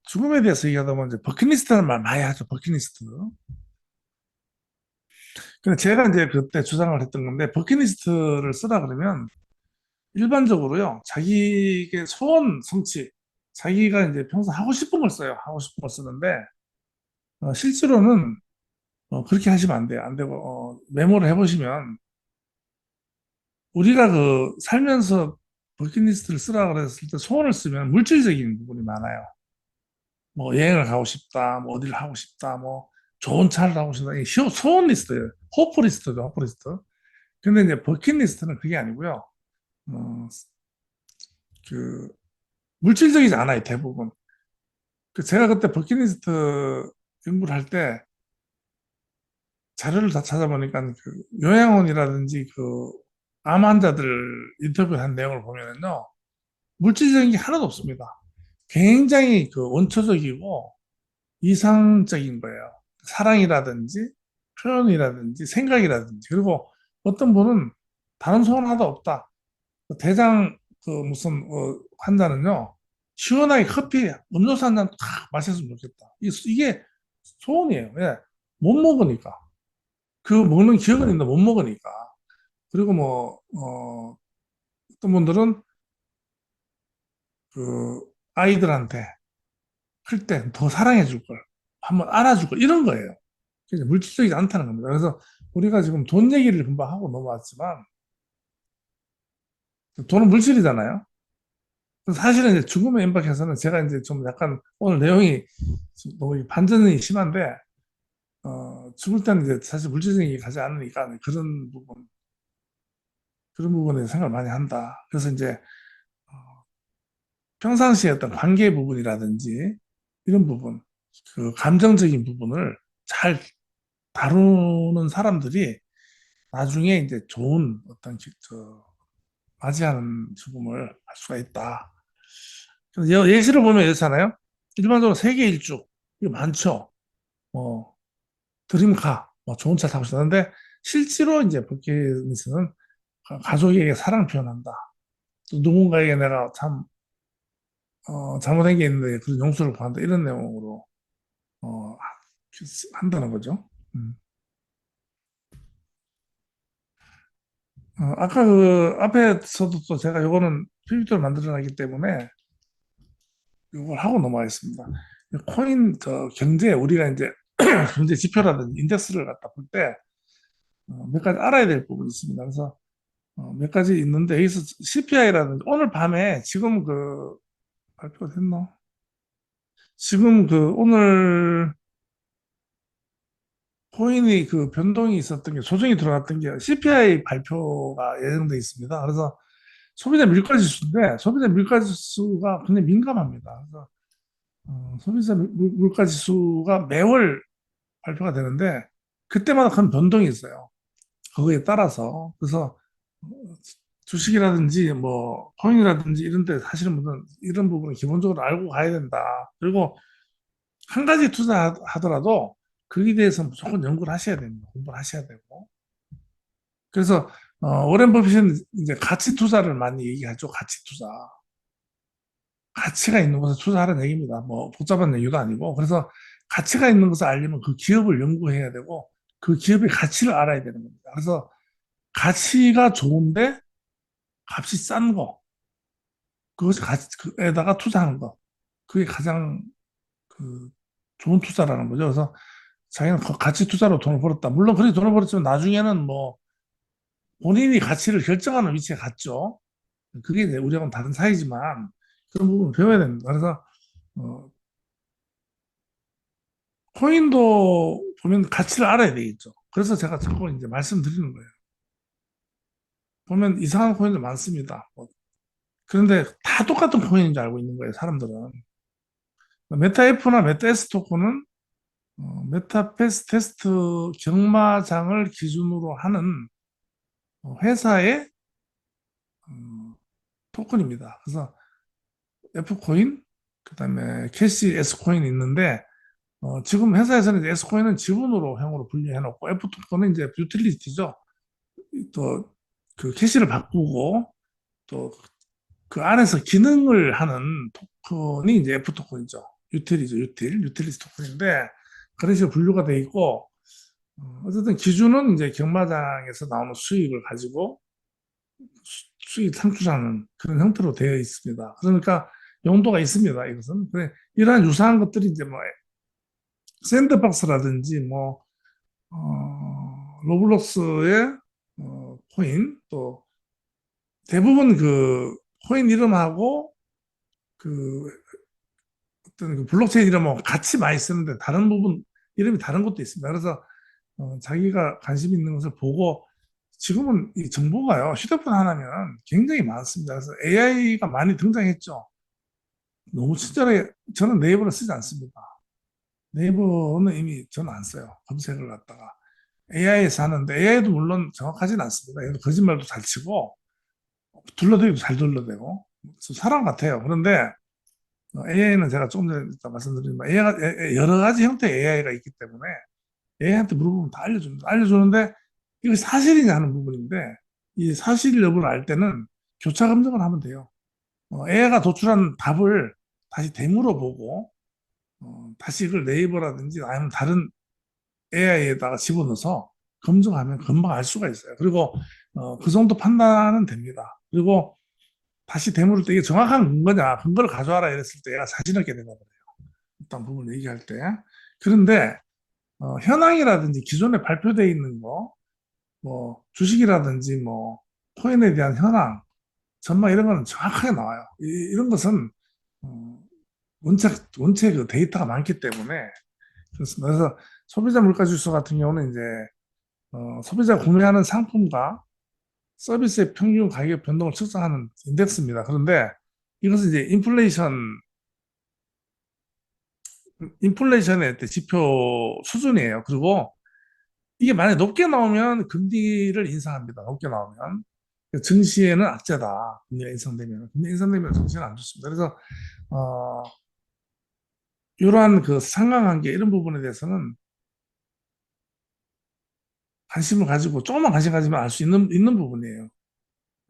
죽음에 대해서 얘기하다 보면 이제 버킷리스트라는 말 많이 하죠, 버킷리스트. 근데 제가 이제 그때 주장을 했던 건데, 버킷리스트를 쓰라 그러면 일반적으로요, 자기의 소원 성취, 자기가 이제 평소 하고 싶은 걸 써요. 하고 싶은 걸 쓰는데, 실제로는 그렇게 하시면 안 돼요. 안 되고, 메모를 해보시면, 우리가 살면서 버킷리스트를 쓰라 그랬을 때 소원을 쓰면 물질적인 부분이 많아요. 뭐 여행을 가고 싶다, 뭐 어디를 하고 싶다, 뭐 좋은 차를 하고 싶다. 이게 소원 리스트예요. 호프 리스트죠, 호프 리스트. 근데 이제 버킷리스트는 그게 아니고요. 어, 그 물질적이지 않아요, 대부분. 제가 그때 버킷리스트 연구를 할 때 자료를 다 찾아보니까 요양원이라든지 암 환자들 인터뷰한 내용을 보면은요, 물질적인 게 하나도 없습니다. 굉장히 원초적이고 이상적인 거예요. 사랑이라든지 표현이라든지 생각이라든지. 그리고 어떤 분은 다른 소원 하나도 없다. 대장 무슨 환자는요, 시원하게 커피 음료수 한 잔 탁 마셨으면 좋겠다. 이게 소원이에요. 왜? 못 먹으니까. 그 먹는 기억은 있는데 못 먹으니까. 그리고 어떤 분들은 아이들한테 클 때 더 사랑해 줄 걸. 한번 알아줄 걸. 이런 거예요. 그래서 물질적이지 않다는 겁니다. 그래서 우리가 지금 돈 얘기를 금방 하고 넘어왔지만, 돈은 물질이잖아요. 사실은 이제 죽음의 임박해서는 제가 이제 좀 약간 오늘 내용이 너무 반전이 심한데, 죽을 때는 이제 사실 물질적인 게 가지 않으니까 그런 부분에 생각을 많이 한다. 그래서 이제 평상시에 어떤 관계 부분이라든지 이런 부분, 감정적인 부분을 잘 다루는 사람들이 나중에 이제 좋은 맞이하는 죽음을 할 수가 있다. 그래서 예시를 보면 이렇잖아요. 일반적으로 세계 일주, 이거 많죠. 뭐, 드림카, 뭐 좋은 차 타고 싶었는데, 실제로 이제 버킷리스트는 가족에게 사랑 표현한다. 또 누군가에게 내가 잘못한 게 있는데 그런 용서를 구한다. 이런 내용으로, 어, 한다는 거죠. 아까 앞에서도 또 제가 요거는 PPT를 만들어놨기 때문에 이걸 하고 넘어가겠습니다. 코인 경제 우리가 이제 경제 지표라든지 인덱스를 갖다 볼 때 몇 가지 알아야 될 부분이 있습니다. 그래서 몇 가지 있는데 여기서 CPI라든지 오늘 밤에 지금 발표가 됐나? 지금 오늘 코인이 변동이 있었던 게 조정이 들어갔던 게 CPI 발표가 예정돼 있습니다. 그래서 소비자 물가 지수인데 소비자 물가 지수가 굉장히 민감합니다. 그래서 소비자 물가 지수가 매월 발표가 되는데 그때마다 큰 변동이 있어요. 그거에 따라서 그래서 어, 주식이라든지 뭐 코인이라든지 이런 데 사시는 분들은 이런 부분을 기본적으로 알고 가야 된다. 그리고 한 가지 투자하더라도 거기에 대해서 무조건 연구를 하셔야 됩니다. 공부를 하셔야 되고. 그래서 워렌 버핏은 이제 가치 투자를 많이 얘기하죠. 가치 투자. 가치가 있는 것에 투자하라는 얘기입니다. 뭐 복잡한 얘기도 아니고. 그래서 가치가 있는 것을 알려면 그 기업을 연구해야 되고 그 기업의 가치를 알아야 되는 겁니다. 그래서 가치가 좋은데 값이 싼 거, 그것이 에다가 투자하는 거. 그게 가장 그 좋은 투자라는 거죠. 그래서 자기는 가치 투자로 돈을 벌었다. 물론 그렇게 돈을 벌었지만 나중에는 뭐 본인이 가치를 결정하는 위치에 갔죠. 그게 이제 우리하고는 다른 사이지만 그런 부분을 배워야 됩니다. 그래서 어, 코인도 보면 가치를 알아야 되겠죠. 그래서 제가 자꾸 이제 말씀드리는 거예요. 보면 이상한 코인도 많습니다. 그런데 다 똑같은 코인인 줄 알고 있는 거예요, 사람들은. 메타F나 메타S 토큰은 메타패스 테스트 경마장을 기준으로 하는 회사의 토큰입니다. 그래서 F코인, 그다음에 캐시 S코인이 있는데 지금 회사에서는 이제 S코인은 지분으로 형으로 분류해 놓고 F토큰은 이제 유틸리티죠. 또 그 캐시를 바꾸고 또 그 안에서 기능을 하는 토큰이 이제 F 토큰이죠. 유틸리티 토큰인데 그런 식으로 분류가 돼 있고 어쨌든 기준은 이제 경마장에서 나오는 수익을 가지고 수익 창출하는 그런 형태로 되어 있습니다. 그러니까 용도가 있습니다. 이것은 이러한 유사한 것들이 이제 뭐 샌드박스라든지 뭐 로블록스의 코인 또 대부분 그 코인 이름하고 그 어떤 그 블록체인 이름하고 같이 많이 쓰는데 다른 부분 이름이 다른 것도 있습니다. 그래서 자기가 관심 있는 것을 보고 지금은 이 정보가요 휴대폰 하나면 굉장히 많습니다. 그래서 AI가 많이 등장했죠. 너무 친절하게 저는 네이버를 쓰지 않습니다. 네이버는 이미 저는 안 써요. 검색을 갖다가 AI에서 하는데 AI도 물론 정확하진 않습니다. 얘도 거짓말도 잘 치고 둘러대기도 잘 둘러대고 사람 같아요. 그런데 AI는 제가 조금 전에 말씀드린 AI가 여러 가지 형태의 AI가 있기 때문에 AI한테 물어보면 다 알려줍니다. 알려주는데 이게 사실이냐 하는 부분인데 이 사실 여부를 알 때는 교차 검증을 하면 돼요. AI가 도출한 답을 다시 되물어보고 다시 이걸 네이버라든지 아니면 다른 AI에다가 집어넣어서 검증하면 금방 알 수가 있어요. 그리고 그 정도 판단은 됩니다. 그리고 다시 되물을 때 이게 정확한 근거냐, 근거를 가져와라 이랬을 때 얘가 자신 있게 된다 그래요. 어떤 부분을 얘기할 때. 그런데 현황이라든지 기존에 발표되어 있는 거, 뭐 주식이라든지 뭐 코인에 대한 현황, 전망 이런 거는 정확하게 나와요. 이런 것은 어, 원체 그 데이터가 많기 때문에 그렇습니다. 그래서 소비자 물가 지수 같은 경우는 이제 소비자 구매하는 상품과 서비스의 평균 가격 변동을 측정하는 인덱스입니다. 그런데 이것은 이제 인플레이션의 지표 수준이에요. 그리고 이게 만약에 높게 나오면 금리를 인상합니다. 높게 나오면. 증시에는 악재다. 금리가 인상되면. 금리 인상되면 증시는 안 좋습니다. 그래서, 이러한 그 상관관계, 이런 부분에 대해서는 관심을 가지고, 조금만 관심 가지면 알 수 있는 부분이에요.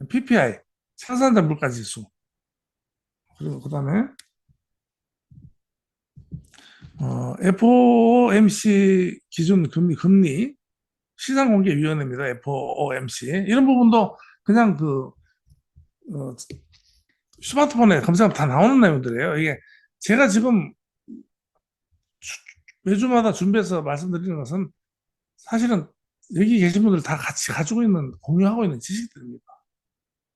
PPI, 생산자 물가 지수. 그리고 그 다음에, FOMC 기준 금리, 시장공개위원회입니다. FOMC. 이런 부분도 그냥 어, 스마트폰에 검색하면 다 나오는 내용들이에요. 이게 제가 지금 매주마다 준비해서 말씀드리는 것은 사실은 여기 계신 분들 다 같이 가지고 있는, 공유하고 있는 지식들입니다.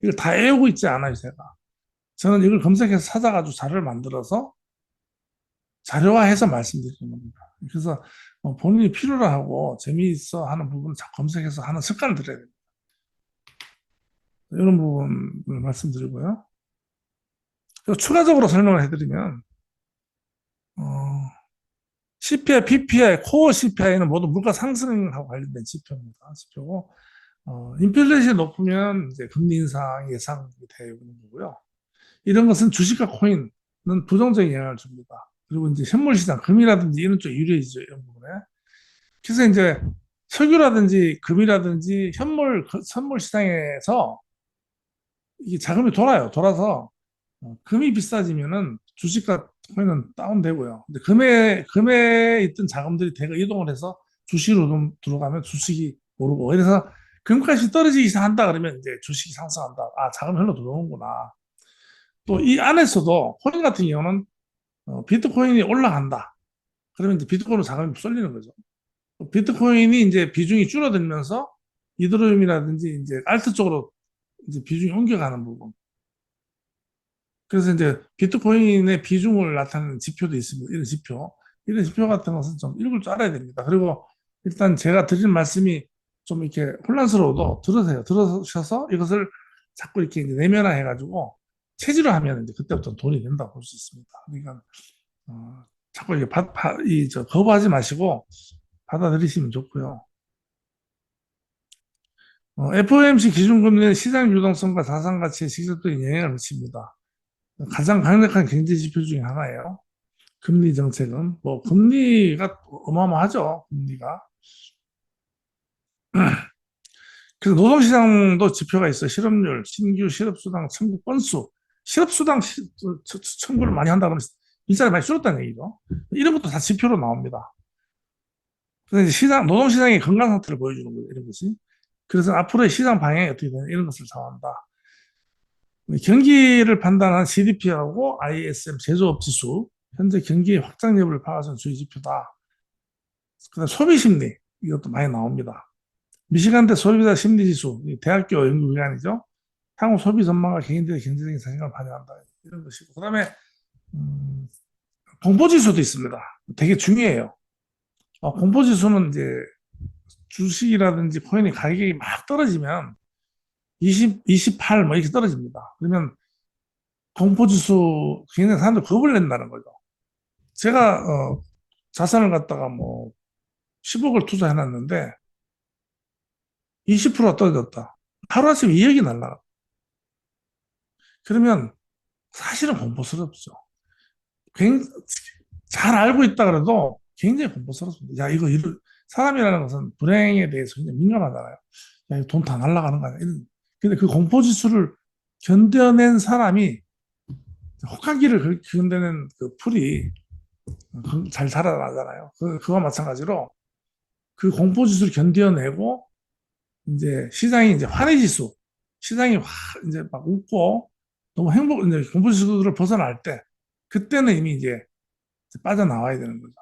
이걸 다 외우고 있지 않아요, 제가. 저는 이걸 검색해서 찾아가지고 자료를 만들어서 자료화해서 말씀드리는 겁니다. 그래서 본인이 필요로 하고 재미있어 하는 부분을 검색해서 하는 습관을 들여야 됩니다. 이런 부분을 말씀드리고요. 그리고 추가적으로 설명을 해드리면, 어, CPI, PPI, 코어 CPI는 모두 물가 상승하고 관련된 지표입니다. 지표고, 인플레이션이 높으면 이제 금리 인상 예상이 되는 거고요. 이런 것은 주식과 코인은 부정적인 영향을 줍니다. 그리고 이제 현물 시장, 금이라든지 이런 쪽 유리해지죠, 이런 부분에. 그래서 이제 석유라든지 금이라든지 선물 시장에서 이게 자금이 돌아요. 돌아서 금이 비싸지면은 주식과 코인은 다운되고요. 근데 금에 있던 자금들이 대거 이동을 해서 주식으로 좀 들어가면 주식이 오르고 그래서 금값이 떨어지기 시작한다 그러면 이제 주식이 상승한다. 아, 자금이 흘러 들어오는구나. 또 이 안에서도 코인 같은 경우는 비트코인이 올라간다. 그러면 이제 비트코인으로 자금이 쏠리는 거죠. 비트코인이 이제 비중이 줄어들면서 이더리움이라든지 이제 알트 쪽으로 이제 비중이 옮겨가는 부분. 그래서 이제 비트코인의 비중을 나타내는 지표도 있습니다. 이런 지표 같은 것은 좀 읽을 줄 알아야 됩니다. 그리고 일단 제가 드리는 말씀이 좀 이렇게 혼란스러워도 들으세요. 들으셔서 이것을 자꾸 이렇게 이제 내면화해가지고 체질화하면 이제 그때부터 돈이 된다고 볼 수 있습니다. 그러니까 자꾸 이게 거부하지 마시고 받아들이시면 좋고요. FOMC 기준금리는 시장 유동성과 자산 가치에 직접적인 영향을 미칩니다. 가장 강력한 경제 지표 중에 하나예요. 금리 정책은 뭐 금리가 어마어마하죠. 금리가. 그래서 노동시장도 지표가 있어. 실업률, 신규 실업수당 청구 건수. 실업수당 청구를 많이 한다 그러면 일자리 많이 줄었다는 얘기죠. 이런 것도 다 지표로 나옵니다. 그래서 이제 노동시장의 건강 상태를 보여주는 거예요. 이런 것이. 그래서 앞으로의 시장 방향이 어떻게 되냐 이런 것을 정한다. 경기를 판단한 CDP하고 ISM 제조업 지수, 현재 경기의 확장 여부를 파악하는 주요 지표다. 그다음 소비 심리 이것도 많이 나옵니다. 미시간대 소비자 심리 지수, 대학교 연구기관이죠. 향후 소비 전망과 개인들의 경제적인 자신감을 반영한다. 이런 것이고, 그다음에 음, 공포 지수도 있습니다. 되게 중요해요. 공포 지수는 이제 주식이라든지 코인이 가격이 막 떨어지면 20, 28 뭐 이렇게 떨어집니다. 그러면 공포지수 굉장히 사람들 겁을 낸다는 거죠. 제가 자산을 갖다가 뭐 10억을 투자해놨는데 20%가 떨어졌다. 하루아침에 2억이 날라가. 그러면 사실은 공포스럽죠. 잘 알고 있다 그래도 굉장히 공포스럽습니다. 야, 사람이라는 것은 불행에 대해서 굉장히 민감하잖아요. 야, 이거 돈 다 날라가는 거 아니야? 근데 그 공포지수를 견뎌낸 사람이 혹한기를 견뎌낸 그 풀이 잘 자라나잖아요. 그와 마찬가지로 그 공포지수를 견뎌내고 이제 시장이 이제 환희지수, 시장이 이제 막 웃고 너무 이제 공포지수를 벗어날 때 그때는 이미 이제 빠져나와야 되는 거죠.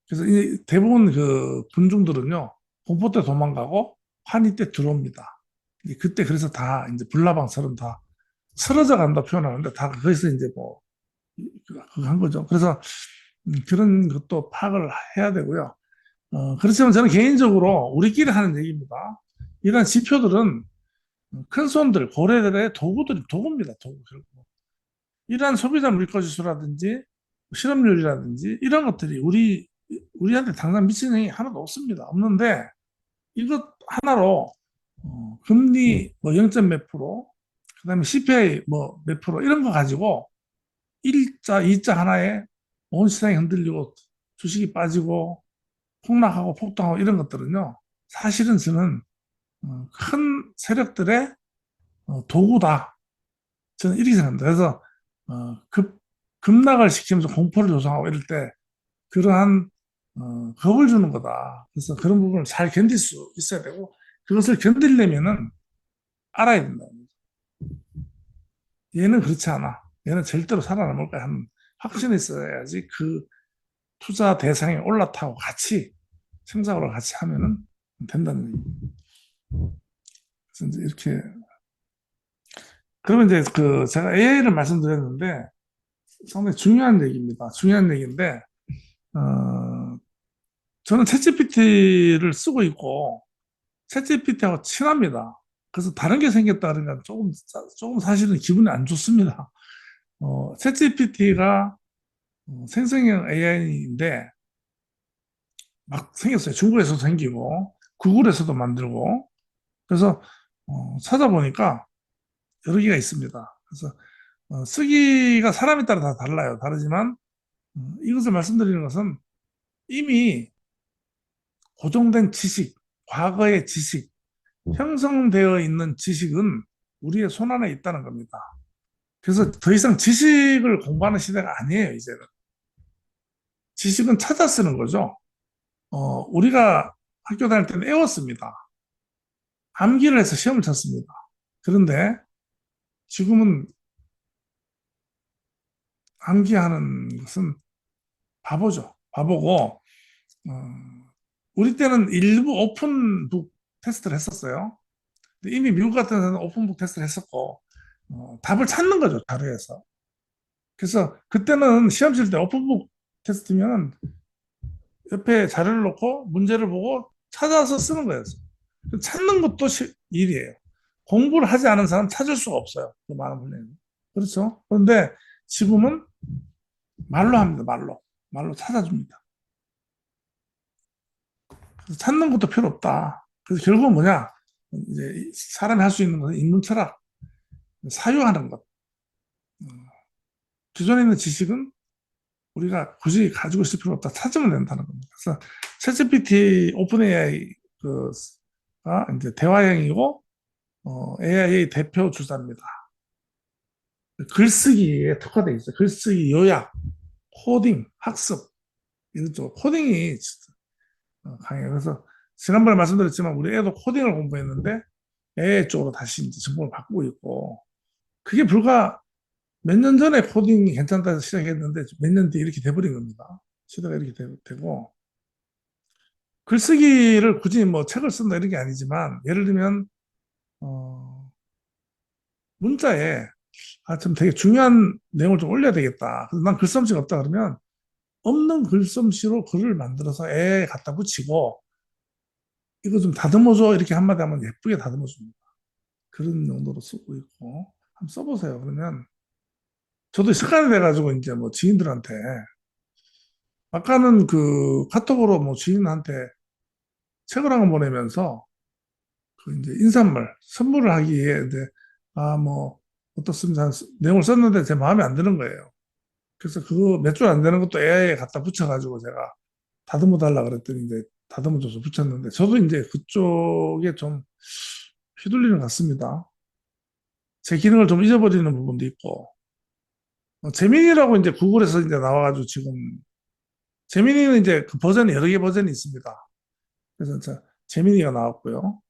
그래서 이제 대부분 그 분중들은요 공포 때 도망가고 환희 때 들어옵니다. 그때 그래서 다 이제 불나방처럼 다 쓰러져 간다 표현하는데 다 거기서 이제 뭐 한 거죠. 그래서 그런 것도 파악을 해야 되고요. 그렇지만 저는 개인적으로 우리끼리 하는 얘기입니다. 이런 지표들은 큰 손들, 고래들의 도구입니다. 도구, 결국. 이러한 소비자 물가지수라든지 실업률이라든지 이런 것들이 우리한테 당장 미치는 영향이 하나도 없습니다. 없는데 이것 하나로 금리 뭐 0. 몇 프로, 그다음에 CPI 뭐 몇 프로 이런 거 가지고 일자, 이자 하나에 온 시장이 흔들리고 주식이 빠지고 폭락하고 폭등하고 이런 것들은요. 사실은 저는 큰 세력들의 도구다. 저는 이렇게 생각합니다. 그래서 급락을 시키면서 공포를 조성하고 이럴 때 그러한 겁을 주는 거다. 그래서 그런 부분을 잘 견딜 수 있어야 되고 그것을 견디려면은 알아야 된다. 얘는 그렇지 않아. 얘는 절대로 살아남을 거야 하는 확신이 있어야지 그 투자 대상에 올라타고 같이 생각으로 같이 하면은 된다는 얘기. 그래서 이제 이렇게 그러면 이제 그 제가 AI를 말씀드렸는데 상당히 중요한 얘기입니다. 중요한 얘기인데 저는 챗GPT를 쓰고 있고 챗GPT하고 친합니다. 그래서 다른 게 생겼다 그러니까 조금 사실은 기분이 안 좋습니다. 챗GPT가 생성형 AI인데 막 생겼어요. 중국에서도 생기고 구글에서도 만들고 그래서 찾아보니까 여러 개가 있습니다. 그래서 쓰기가 사람에 따라 다 달라요. 다르지만 이것을 말씀드리는 것은 이미 고정된 지식, 과거의 지식, 형성되어 있는 지식은 우리의 손안에 있다는 겁니다. 그래서 더 이상 지식을 공부하는 시대가 아니에요, 이제는. 지식은 찾아 쓰는 거죠. 우리가 학교 다닐 때는 외웠습니다. 암기를 해서 시험을 쳤습니다. 그런데 지금은 암기하는 것은 바보죠. 바보고, 우리 때는 일부 오픈북 테스트를 했었어요. 근데 이미 미국 같은 데는 오픈북 테스트를 했었고, 답을 찾는 거죠, 자료에서. 그래서 그때는 시험 칠 때 오픈북 테스트면 옆에 자료를 놓고 문제를 보고 찾아서 쓰는 거였어요. 찾는 것도 일이에요. 공부를 하지 않은 사람 찾을 수가 없어요. 그 많은 분야에. 그렇죠? 그런데 지금은 말로 합니다. 말로. 말로 찾아줍니다. 그래서 찾는 것도 필요 없다. 그래서 결국은 뭐냐? 이제 사람이 할 수 있는 것은 인문 철학, 사유하는 것. 기존에 있는 지식은 우리가 굳이 가지고 있을 필요 없다. 찾으면 된다는 겁니다. 그래서 챗GPT, 오픈 AI 그가 이제 대화형이고 AI의 대표 주자입니다. 글쓰기에 특화되어 있어요. 글쓰기, 요약, 코딩, 학습 이런 쪽 코딩이 강해요. 그래서 지난번에 말씀드렸지만 우리 애도 코딩을 공부했는데 AI 쪽으로 다시 이제 전공을 바꾸고 있고 그게 불과 몇 년 전에 코딩이 괜찮다 해서 시작했는데 몇 년 뒤에 이렇게 돼버린 겁니다. 시대가 이렇게 되고 글쓰기를 굳이 뭐 책을 쓴다 이런 게 아니지만 예를 들면 어, 문자에 좀 되게 중요한 내용을 좀 올려야 되겠다. 그래서 난 글솜씨가 없다 그러면 없는 글솜씨로 글을 만들어서 애에 갖다 붙이고 이거 좀 다듬어줘 이렇게 한마디 하면 예쁘게 다듬어줍니다. 그런 용도로 쓰고 있고 한번 써보세요. 그러면 저도 습관이 돼가지고 이제 뭐 지인들한테 아까는 그 카톡으로 뭐 지인한테 책을 한 권 보내면서 그 이제 인사말 선물을 하기 위해 이제 아 뭐 어떻습니다 내용을 썼는데 제 마음에 안 드는 거예요. 그래서 그거 몇 줄 안 되는 것도 AI에 갖다 붙여가지고 제가 다듬어 달라 그랬더니 이제 다듬어줘서 붙였는데 저도 이제 그쪽에 좀 휘둘리는 것 같습니다. 제 기능을 좀 잊어버리는 부분도 있고 재민이라고 이제 구글에서 이제 나와가지고 지금 재민이는 이제 그 버전이 여러 개 버전이 있습니다. 그래서 재민이가 나왔고요.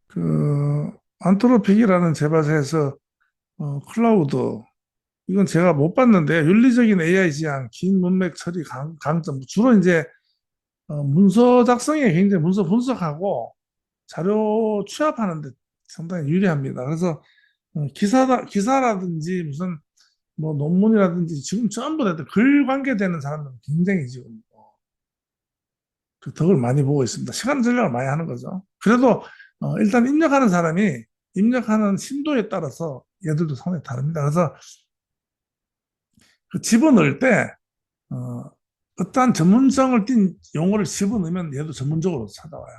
그 안트로픽이라는 제휴에서 클라우드 이건 제가 못 봤는데 윤리적인 AI 지향, 긴 문맥 처리 강점 주로 이제 문서 작성에 굉장히 문서 분석하고 자료 취합하는데 상당히 유리합니다. 그래서 기사라든지 무슨 뭐 논문이라든지 지금 전부 다글 관계되는 사람들은 굉장히 지금 그 덕을 많이 보고 있습니다. 시간 전략을 많이 하는 거죠. 그래도 일단 입력하는 사람이 입력하는 심도에 따라서 얘들도 상당히 다릅니다. 그래서 그 집어넣을 때 어떠한 전문성을 띤 용어를 집어넣으면 얘도 전문적으로 찾아와요.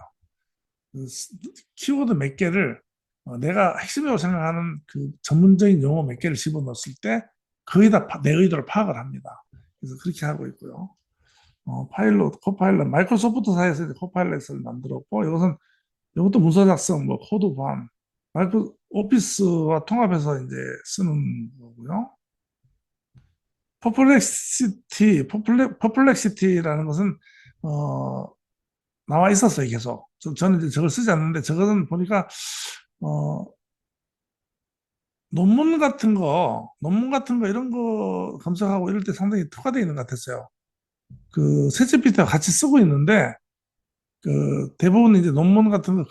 그 키워드 몇 개를 내가 핵심이라고 생각하는 그 전문적인 용어 몇 개를 집어넣었을 때 거의 다 내 의도를 파악을 합니다. 그래서 그렇게 하고 있고요. 파일럿, 코파일럿, 마이크로소프트사에서 이제 코파일럿을 만들었고 이것도 문서 작성, 뭐 코드 보안, 마이크로 오피스와 통합해서 이제 쓰는 거고요. 퍼플렉시티라는 것은 어, 나와 있었어요, 계속. 저는 이제 저걸 쓰지 않는데 저거는 보니까 어, 논문 같은 거 이런 거 검색하고 이럴 때 상당히 특화되어 있는 것 같았어요. 그 챗GPT와 같이 쓰고 있는데 그 대부분 이제 논문 같은 거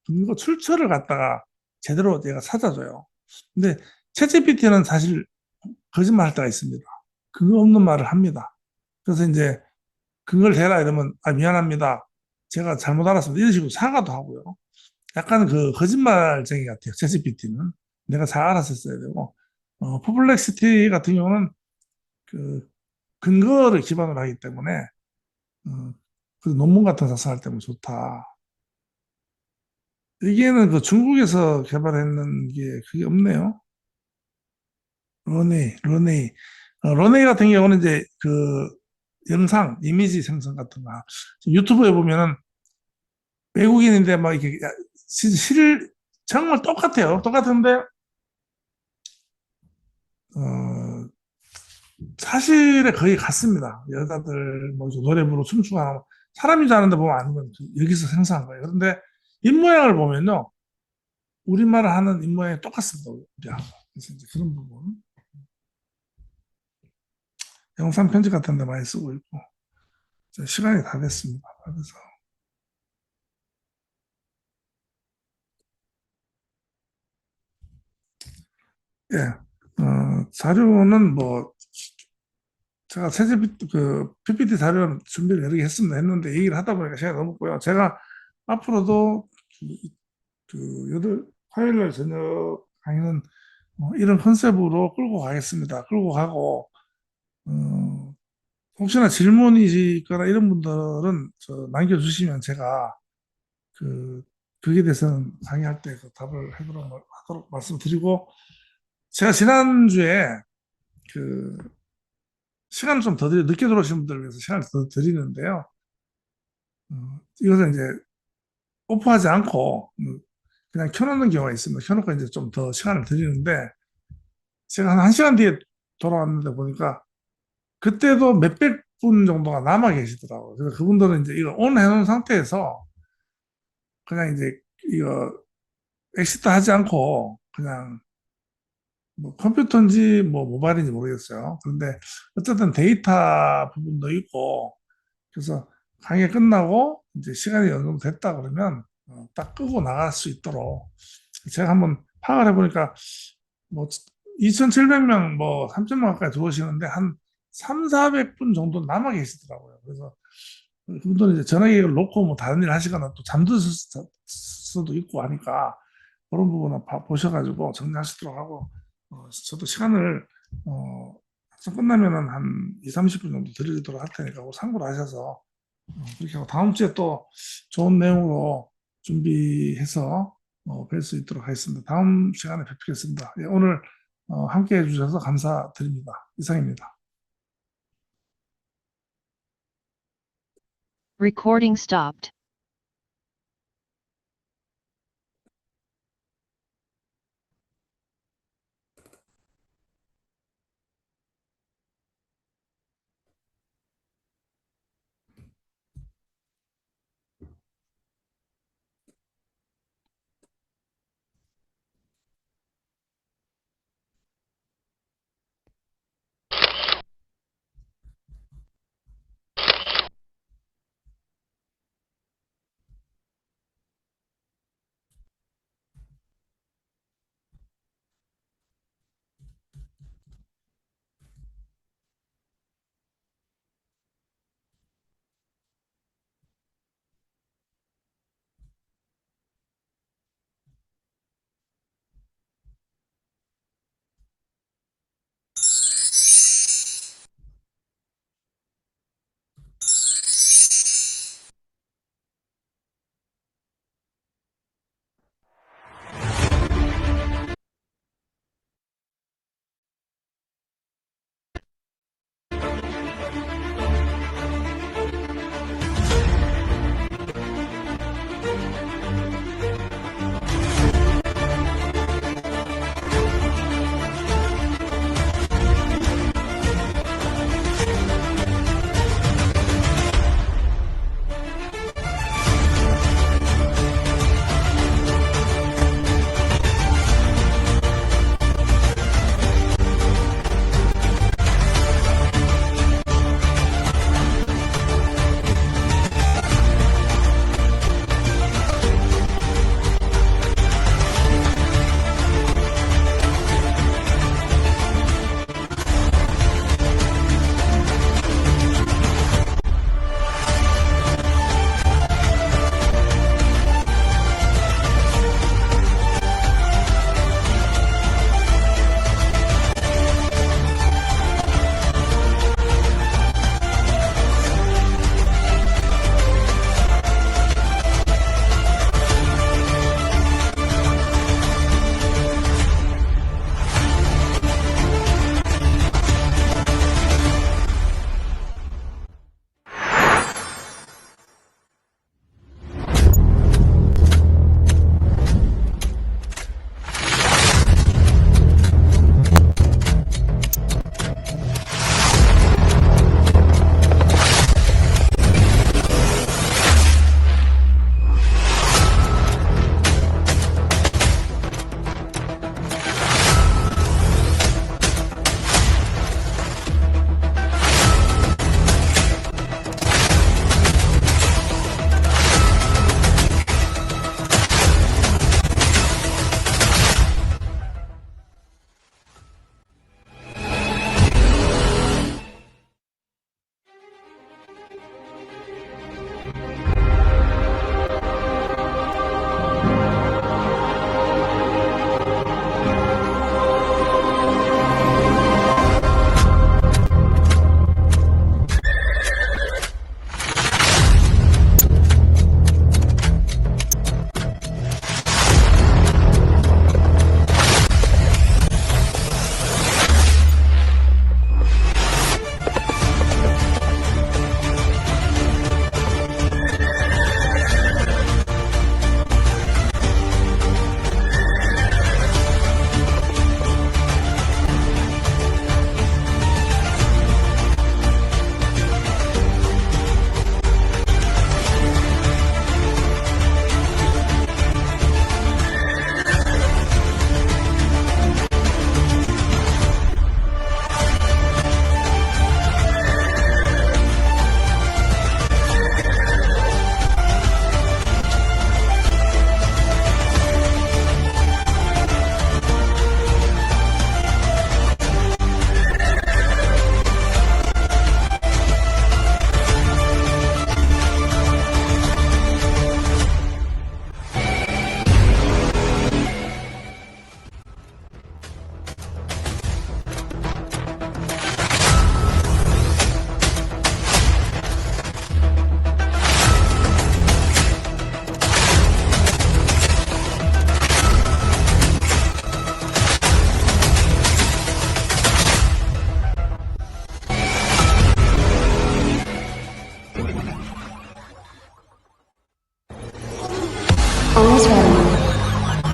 근거 출처를 갖다가 제대로 얘가 찾아줘요. 근데 챗GPT는 사실 거짓말 할 때가 있습니다. 근거 없는 말을 합니다. 그래서 이제 근거를 대라 이러면 아 미안합니다. 제가 잘못 알았습니다. 이런 식으로 사과도 하고요. 약간 그 거짓말쟁이 같아요. 챗GPT는 내가 잘 알았었어야 되고 퍼플렉시티 같은 경우는 그 근거를 기반으로 하기 때문에 어, 그 논문 같은 거 작성할 때면 좋다. 여기에는 그 중국에서 개발했는 게 그게 없네요. 러네이. 러네이 같은 경우는 이제 그 영상, 이미지 생성 같은 거. 유튜브에 보면은 외국인인데 막 이렇게 정말 똑같아요. 똑같은데, 어, 사실에 거의 같습니다. 여자들 뭐 노래 부르고 춤추고 하는 사람인 줄 아는데 보면 아니면 여기서 생성한 거예요. 그런데 입모양을 보면요. 우리말을 하는 입모양이 똑같습니다. 우리하고. 그래서 이제 그런 부분. 영상 편집 같은 데 많이 쓰고 있고. 시간이 다 됐습니다. 그래서, 예. 자료는 뭐, 제가 세제비, 그, PPT 자료 준비를 여러 개 했습니다. 했는데, 얘기를 하다 보니까 시간이 넘었고요. 제가 앞으로도 화요일 날 저녁 강의는 이런 컨셉으로 끌고 가겠습니다. 끌고 가고, 어, 혹시나 질문이거나 이런 분들은 남겨주시면 제가 그, 거기에 대해서는 강의할 때 그 답을 하도록 말씀드리고, 제가 지난주에 그 시간을 좀 더 늦게 들어오신 분들을 위해서 시간을 더 드리는데요. 이것은 이제 오프하지 않고 그냥 켜놓는 경우가 있습니다. 켜놓고 이제 좀 더 시간을 드리는데, 제가 한 1시간 뒤에 돌아왔는데 보니까 그때도 몇백 분 정도가 남아 계시더라고요. 그래서 그분들은 이제 이걸 온 해놓은 상태에서 그냥 이제 이거 엑시트 하지 않고 그냥 뭐 컴퓨터인지 뭐 모바일인지 모르겠어요. 그런데 어쨌든 데이터 부분도 있고, 그래서 강의 끝나고 이제 시간이 어느 정도 됐다 그러면 딱 끄고 나갈 수 있도록 제가 한번 파악을 해보니까 뭐 2,700명 뭐 3,000명 가까이 들어오시는데 한 3, 400분 정도 남아 계시더라고요. 그래서 그분들은 이제 전화기를 놓고 뭐 다른 일 하시거나 또 잠드실 수도 있고 하니까 그런 부분은 보셔가지고 정리하시도록 하고, 저도 시간을 항상 끝나면은 한 2, 30분 정도 드리도록 할 테니까 그거 참고로 하셔서 그렇게 하고 다음 주에 또 좋은 내용으로 준비해서 뵐 수 있도록 하겠습니다. 다음 시간에 뵙겠습니다. 예, 오늘 함께 해주셔서 감사드립니다. 이상입니다. Recording stopped.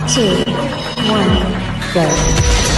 two, one, go.